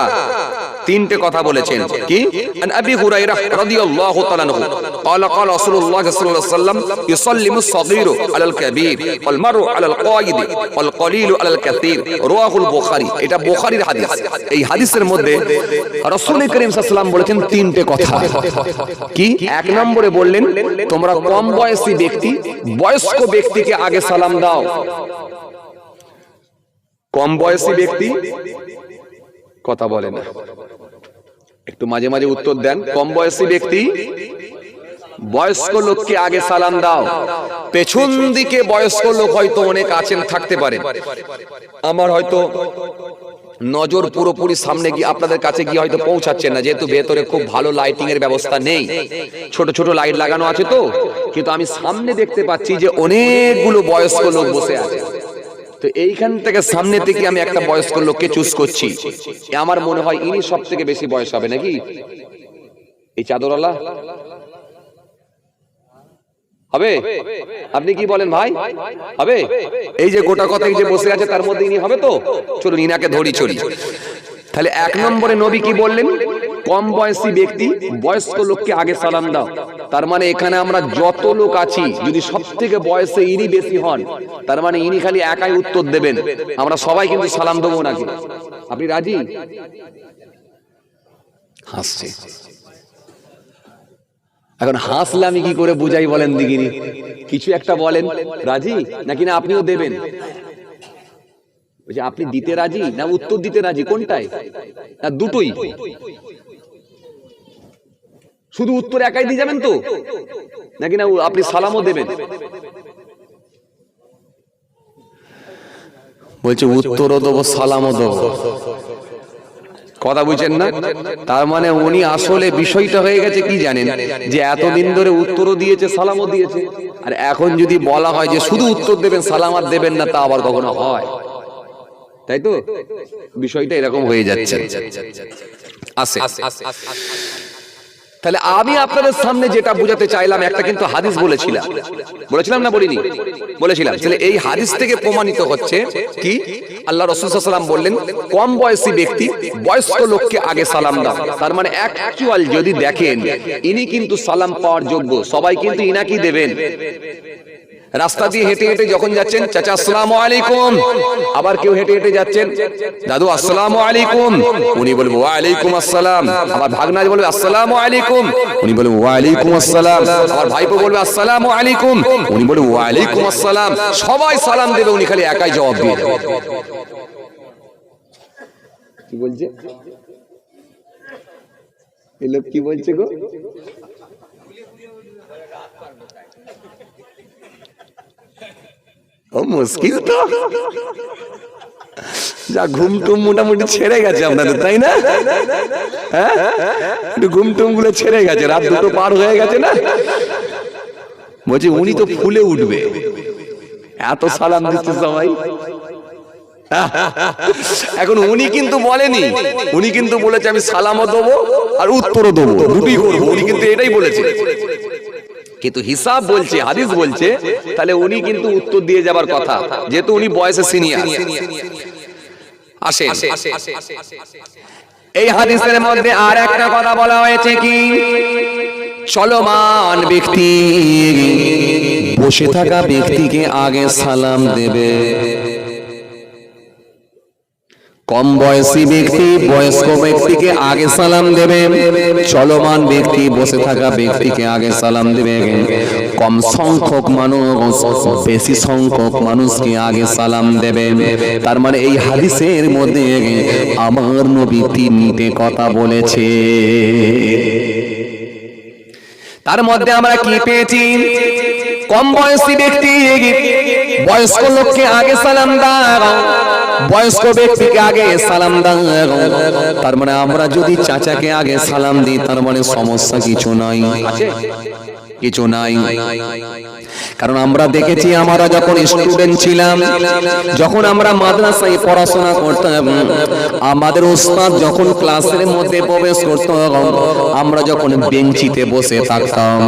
3টে কথা বলেছেন। কি? আন আবি হুরায়রা রাদিয়াল্লাহু তাআলা আনহু قال قال رسول الله صلى الله عليه وسلم يسلم الصغير على الكبير والمرء على القائد والقليل على الكثير رواه البخاري। এটা বুখারীর হাদিস। এই হাদিসের মধ্যে রাসূল করিম সাল্লাল্লাহু আলাইহি ওয়াসাল্লাম বলেছেন 3টে কথা। কি? 1 নম্বরে বললেন তোমরা কম বয়সী ব্যক্তি বয়স্ক ব্যক্তিকে আগে সালাম দাও। কম বয়সী ব্যক্তি কথা বলে না, একটু মাঝে মাঝে উত্তর দেন। কম বয়সী ব্যক্তি বয়স্ক লোককে আগে সালাম দাও। পেছন দিকে বয়স্ক লোক হয়তো অনেক আছেন, থাকতে পারে, আমার হয়তো নজর পুরোপুরি সামনে গিয়ে আপনাদের কাছে গিয়ে হয়তো পৌঁছাচ্ছে না, যেহেতু ভেতরে খুব ভালো লাইটিং এর ব্যবস্থা নেই, ছোট ছোট লাইট লাগানো আছে তো, কিন্তু আমি সামনে দেখতে পাচ্ছি যে অনেকগুলো বয়স্ক লোক বসে আছে। তো এইখান থেকে সামনে থেকে আমি একটা বয়স্ক লোককে চুজ করছি, আমার মনে হয় ইনি সব থেকে বেশি বয়স হবে নাকি? এই চাদরওয়ালা হবে? আপনি কি বলেন ভাই? হবে? এই যে গোটা কথাই যে বসে আছে তার মধ্যে ইনি হবে তো? চলুন ইনাকে ধরি চলি। তাহলে 1 নম্বরে নবী কি বললেন? কম বয়সী ব্যক্তি বয়স্ক লোককে আগে সালাম দাও। তার মানে এখানে আমরা যত লোক আছি, যদি সব থেকে বয়সে ইনি বেশি হন, তার মানে ইনি খালি একাই উত্তর দেবেন, আমরা সবাই কিন্তু সালাম দেবো নাকি? আপনি রাজি? হাসছে। এখন হাসলে আমি কি করে বুঝাই বলেন দিগিনি? কিছু একটা বলেন। রাজি নাকি না আপনিও দেবেন? আপনি দিতে রাজি না উত্তর দিতে রাজি? কোনটাই? না দুটোই? শুধু উত্তর একাই দিয়ে যাবেন তো, নাকি না আপনি সালামও দেবেন? বলছে উত্তরও দেবো সালামও দেবো। কথা বুঝছেন না? তার মানে উনি আসলে বিষয়টা হয়ে গেছে কি জানেন, যে এতদিন ধরে উত্তরও দিয়েছে সালামও দিয়েছে, আর এখন যদি বলা হয় যে শুধু উত্তর দেবেন সালাম আর দেবেন না, তা আবার কখনো হয়? তাই তো বিষয়টা এরকম হয়ে যাচ্ছে। আসে তাহলে আমি আপনাদের সামনে যেটা বোঝাতে চাইলাম, একটা কিন্তু হাদিস বলেছিলাম না বলিনি? বলেছিলাম। তাহলে এই হাদিস থেকে প্রমাণিত হচ্ছে কি, আল্লাহ রাসূল সাল্লাল্লাহু আলাইহি ওয়াসাল্লাম বললেন কম বয়সী ব্যক্তি বয়স্ক লোককে আগে সালাম দাও। তার মানে অ্যাকচুয়াল যদি দেখেন ইনি কিন্তু সালাম পাওয়ার যোগ্য, সবাই কিন্তু ইনাকি দেবেন। রাস্তা দিয়ে হেঁটে হেঁটে যখন যাচ্ছেন, চাচা আসসালামু আলাইকুম, আবার কেউ হেঁটে হেঁটে যাচ্ছেন, দাদু আসসালামু আলাইকুম, উনি বলবেন ওয়া আলাইকুম আসসালাম। আবার ভাগনা বলবে আসসালামু আলাইকুম, উনি বলবেন ওয়া আলাইকুম আসসালাম। আবার ভাইপো বলবে আসসালামু আলাইকুম, উনি বলবেন ওয়া আলাইকুম আসসালাম। সবাই সালাম দেবে, উনি খালি একাই জবাব দিয়ে দেবে। কি বলছে এই লোক, কি বলছে গো? ও মুশকিল তো, যা ঘুমটুম মোটামুটি ছেড়ে গেছে আপনাদের, তাই না? হ্যাঁ, একটু ঘুমটুম গুলো ছেড়ে গেছে, রাত দুটো পার হয়ে গেছে না? বলছি উনি তো ফুলে উঠবে, এত সালাম দিচ্ছে সবাই। এখন উনি কিন্তু বলেনি, উনি কিন্তু বলেছে আমি সালামও দেবো আর উত্তরও দেবো, দুটোই করবো। উনি কিন্তু এটাই বলেছে, কিন্তু হিসাব বলছে, হাদিস বলছে, তাহলে উনি কিন্তু উত্তর দিয়ে যাবার কথা, যেহেতু উনি বয়সে সিনিয়র। আসেন, এই হাদিসের মধ্যে আর একটা কথা বলা হয়েছে কি, চলমান ব্যক্তি বসে থাকা ব্যক্তিকে আগে সালাম দেবে। কম বয়সী ব্যক্তি বয়স্ক ব্যক্তিকে আগে সালাম দেবে, চলমান ব্যক্তি বসে থাকা ব্যক্তিকে আগে সালাম দেবে। কম সংখ্যক মানুষ বেশি সংখ্যক মানুষকে আগে সালাম দেবে। তার মানে এই হাদিসের মধ্যে আমার নবী তিনটে কথা বলেছে। তার মধ্যে আমরা কি পেয়েছি? কম বয়সী ব্যক্তি বয়স্ক লোককে আগে সালাম দাও, বয়স্ক ব্যক্তিকে আগে সালাম দাও। তার মানে আমরা যদি চাচাকে আগে সালাম দিই, তার মানে সমস্যা কিছু নাই, কিছু নাই। কারণ আমরা দেখেছি, আমরা যখন স্টুডেন্ট ছিলাম, যখন আমরা মাদ্রাসায় পড়াশোনা করতাম, আমাদের ওস্তাদ যখন ক্লাসের মধ্যে প্রবেশ করত, আমরা যখন বেঞ্চিতে বসে থাকতাম,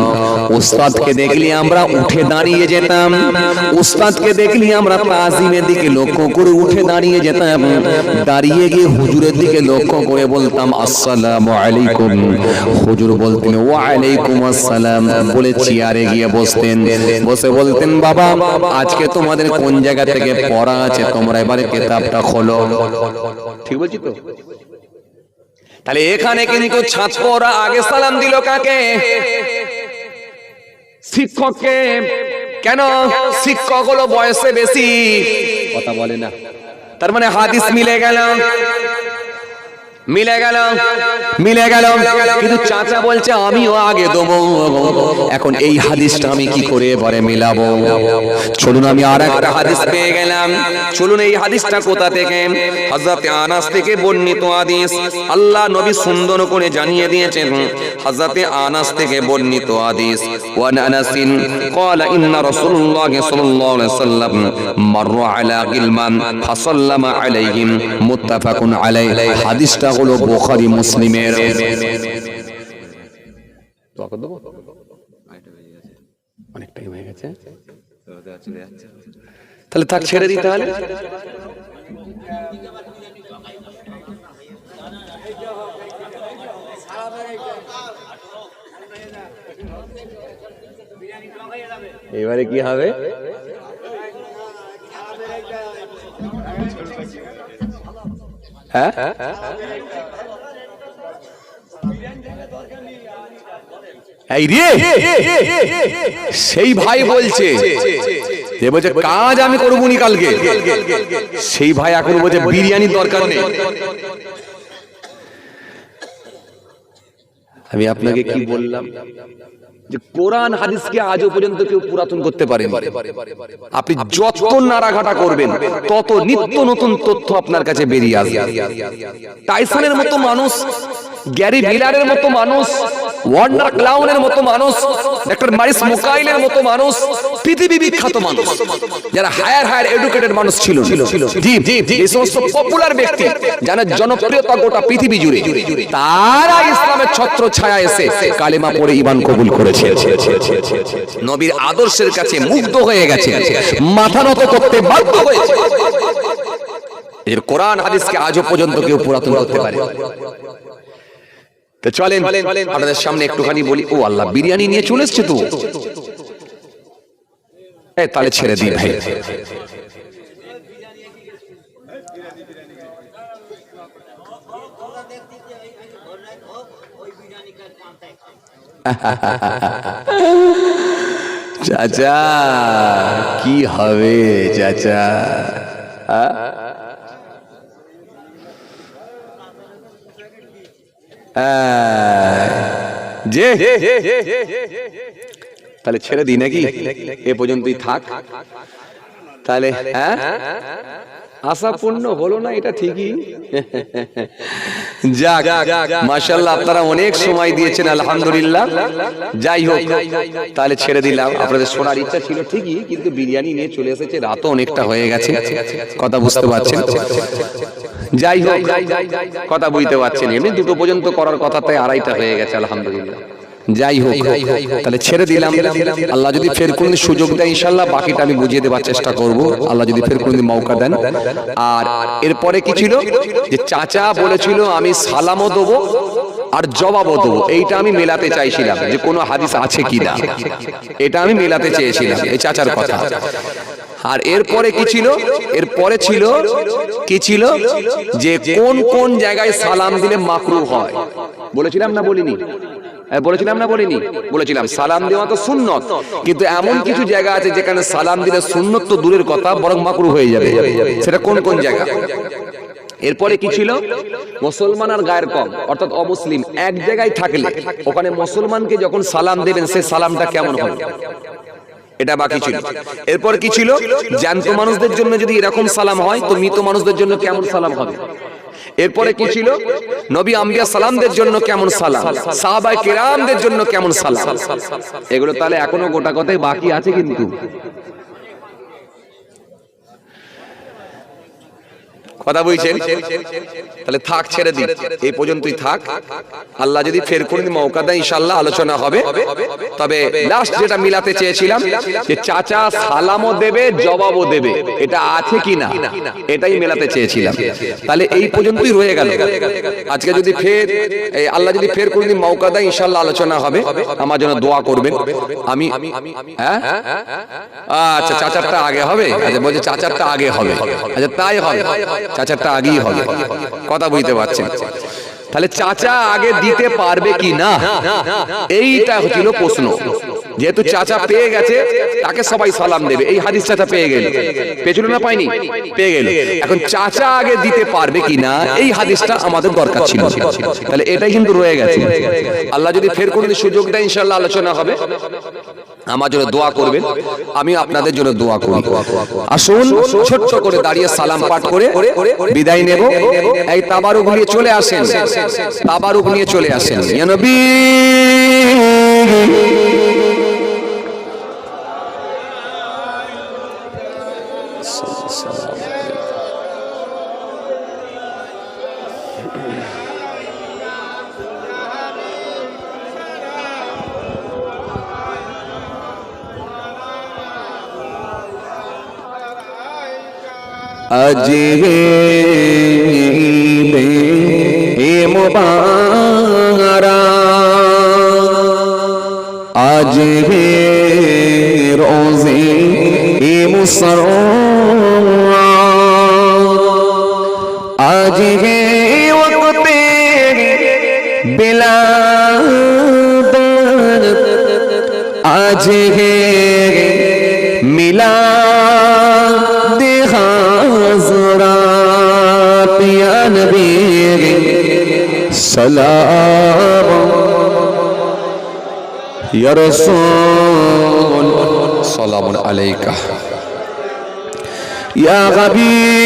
ওস্তাদকে দেখলে আমরা উঠে দাঁড়িয়ে যেতাম। ওস্তাদকে দেখলে আমরা তাজিমের দিকে লক্ষ্য করে উঠে দাঁড়িয়ে যেতাম। দাঁড়িয়ে গিয়ে হুজুরের দিকে লক্ষ্য করে বলতাম আসসালামু আলাইকুম। হুজুর বলতেন ওয়া আলাইকুম আসসালাম, বলে চেয়ারে গিয়ে বসতেন। বসে বলতেন বাবা আজকে তোমাদের কোন জায়গা থেকে পড়া আছে, তোমরা এবারে কিতাবটা খোলো। ঠিক বলছি তো? তাহলে এখানে কিন্তু ছাত্ররা আগে সালাম দিল কাকে? শিক্ষককে। কেন? শিক্ষক হলো বয়সে বেশি, কথা বলে না। তার মানে হাদিস মিলে গেল, মিলে গেল, মিলে গেল। কিন্তু চাচা বলছে আমিও আগে দেবো। এখন এই হাদিসটা আমি কি করে এবারে মিলাবো? চলুন আমি আর একটা হাদিস পেয়ে গেলাম। চলুন এই হাদিসটা কোথা থেকে? হযরত আনাস থেকে বর্ণিত হাদিস। আল্লাহ নবী সুন্দর করে জানিয়ে দিয়েছেন, হযরত আনাস থেকে বর্ণিত হাদিস। ওয়ান আনাসিন ক্বালা ইন্না রাসূলুল্লাহ সাল্লাল্লাহু আলাইহি ওয়াসাল্লাম মাররা আলা গিলমান ফাসাল্লামা আলাইহিম মুত্তাফাকুন আলাইহি। হাদিসটা হলো বুখারী মুসলিমের। অনেক টাইম হয়ে গেছে, তাহলে থাক, ছেড়ে দিতে হবে। এবারে কি হবে? হ্যাঁ, এই রে সেই ভাই বলছে, যে বলছে কাজ আমি করবো নি কালকে, সেই ভাই এখন বলছে বিরিয়ানির দরকার নেই। আমি আপনাকে কি বললাম? যে কোরআন হাদিসকে আজও পর্যন্ত কেউ পুরাতন করতে পারেনি। আপনি যত নাড়াঘাটা করবেন তত নিত্য নতুন তথ্য আপনার কাছে বেরিয়ে আসবে। টাইসনের মতো মানুষ, গ্যারি মিলারের মতো মানুষ, ওয়ার্নার ক্লাউনের মতো মানুষ, ডক্টর মারিস মুকাইলের মতো মানুষ, পৃথিবী বিখ্যাত মানুষ, যারা হায়ার এডুকেটেড মানুষ ছিল, জি এই সমস্ত পপুলার ব্যক্তি যারা জনপ্রিয়তা গোটা পৃথিবী জুড়ে, তারা ইসলামের ছত্র ছায়া এসে কালেমা পড়ে ঈমান কবুল করেছে। নবীর আদর্শের কাছে মুগ্ধ হয়ে গেছে, মাথা নত করতে বাধ্য হয়েছে। এর কোরআন হাদিসকে আজও পর্যন্ত কেউ পুরাতন করতে পারে। তো চলেন আপনাদের সামনে একটুখানি বলি। ও আল্লাহ, বিরিয়ানি নিয়ে চলে এসছে তো, তাহলে ছেড়ে দিই ভাই। চাচা কি হবে চাচা? যে তাহলে ছেড়ে দিই নাকি? এ পর্যন্তই থাক তাহলে। হ্যাঁ, আশা পূর্ণ হলো না, এটা ঠিকই। যাক, মাশাআল্লাহ, আপনারা অনেক সময় দিয়েছেন, আলহামদুলিল্লাহ। যাই হোক, তাহলে ছেড়ে দিলাম। আপনাদের শোনার ইচ্ছা ছিল ঠিকই, কিন্তু বিরিয়ানি নিয়ে চলে এসেছে, রাতও অনেকটা হয়ে গেছে, কথা বুঝতে পারছেন। যাই হোক, কথা বুঝতে পারছেন, এমনি 2টো পর্যন্ত করার কথা, তাই 2:30টা হয়ে গেছে, আলহামদুলিল্লাহ। যাই হোক, তাহলে ছেড়ে দিলাম। আল্লাহ যদি ফের কোনদিন সুযোগ দেয় ইনশাআল্লাহ বাকিটা আমি বুঝিয়ে দেওয়ার চেষ্টা করব, আল্লাহ যদি ফের কোনদিন মৌকা দেন। আর এরপরে কি ছিল যে চাচা বলেছিল আমি সালামও দেবো আর জবাবও দেবো, এইটা আমি মেলাতে চাইছিলাম যে কোনো হাদিস আছে কিনা, এটা আমি মেলাতে চেয়েছিলাম এই চাচার কথা। আর এরপরে কি ছিল? এরপরে ছিল কি ছিল যে কোন কোন জায়গায় সালাম দিলে মাকরুহ হয়, বলেছিলাম না বলিনি? বলেছিলাম না বলিনি? বলেছিলাম সালাম দেওয়া তো সুন্নত, কিন্তু এমন কিছু জায়গা আছে যেখানে সালাম দিলে সুন্নত তো দূরের কথা, বরং মাকরুহ হয়ে যাবে। সেটা কোন কোন জায়গা? এরপরে কি ছিল? মুসলমান আর গায়ের কম, অর্থাৎ অমুসলিম এক জায়গায় থাকলে ওখানে মুসলমানকে যখন সালাম দেবেন সেই সালামটা কেমন হবে, এটা বাকি ছিল। এরপর কি ছিল? জ্যান্ত মানুষদের জন্য যদি এরকম সালাম হয় তো মৃত মানুষদের জন্য কেমন সালাম হবে। এরপরে কি ছিল? নবী আম্বিয়া সালামদের জন্য কেমন সালাম, সাহাবায়ে কেরামদের জন্য কেমন সালাম। এগুলো তাহলে এখনো গোটা কথাই বাকি আছে, কিন্তু কথা বুঝছেন? তাহলে থাক, ছেড়ে দিন, এই পর্যন্তই থাক। আল্লাহ যদি ফের কোনদিন মৌকা দেয় ইনশাআল্লাহ আলোচনা হবে। তবে লাস্ট যেটা মিলাতে চেয়েছিলাম যে চাচা সালামও দেবে জবাবও দেবে, এটা আছে কিনা এটাই মেলাতে চেয়েছিলাম। তাহলে এই পর্যন্তই রয়ে গেল। আজকে যদি ফের আল্লাহ যদি ফের কোনদিন মৌকা দেয় ইনশাআল্লাহ আলোচনা হবে। আমার জন্য দোয়া করবেন। আমি হ্যাঁ, আচ্ছা চাচারটা আগে হবে? আচ্ছা বলছে চাচারটা আগে হবে। আচ্ছা তাই হবে, চাচারটা আগেই হবে, কথা বুঝতে পারছেন? তাহলে চাচা আগে দিতে পারবে কি না, এইটা হচ্ছিল প্রশ্ন। যেহেতু চাচা পেয়ে গেছে, তাকে সবাই সালাম দেবে, এই হাদিস চাচা পেয়ে গেল, পেয়েছিল না পাইনি? পেয়ে গেল। এখন চাচা আগে দিতে পারবে কি না, এই হাদিসটা আমাদের দরকার ছিল। তাহলে এটাই কিন্তু রয়ে গেছে। আল্লাহ যদি ফের কোনদিন সুযোগ দেয় ইনশাআল্লাহ আলোচনা হবে। আমার জন্য দোয়া করবেন, আমি আপনাদের জন্য দোয়া করি। আসুন ছোট্ট করে দাঁড়িয়ে সালাম পাঠ করে বিদায় নেব। এই তাবারুক নিয়ে চলে আসেন, তাবারুক নিয়ে চলে আসেন। ইয়া নবী अजीबे मुबारक आज है रोज़े मुसर्रा, आज है वक़्ते बिलादत, आज है मिलाद हज़रात या नबी सलाम ইয়া রাসূল সালামুন আলাইকা ইয়া হাবিব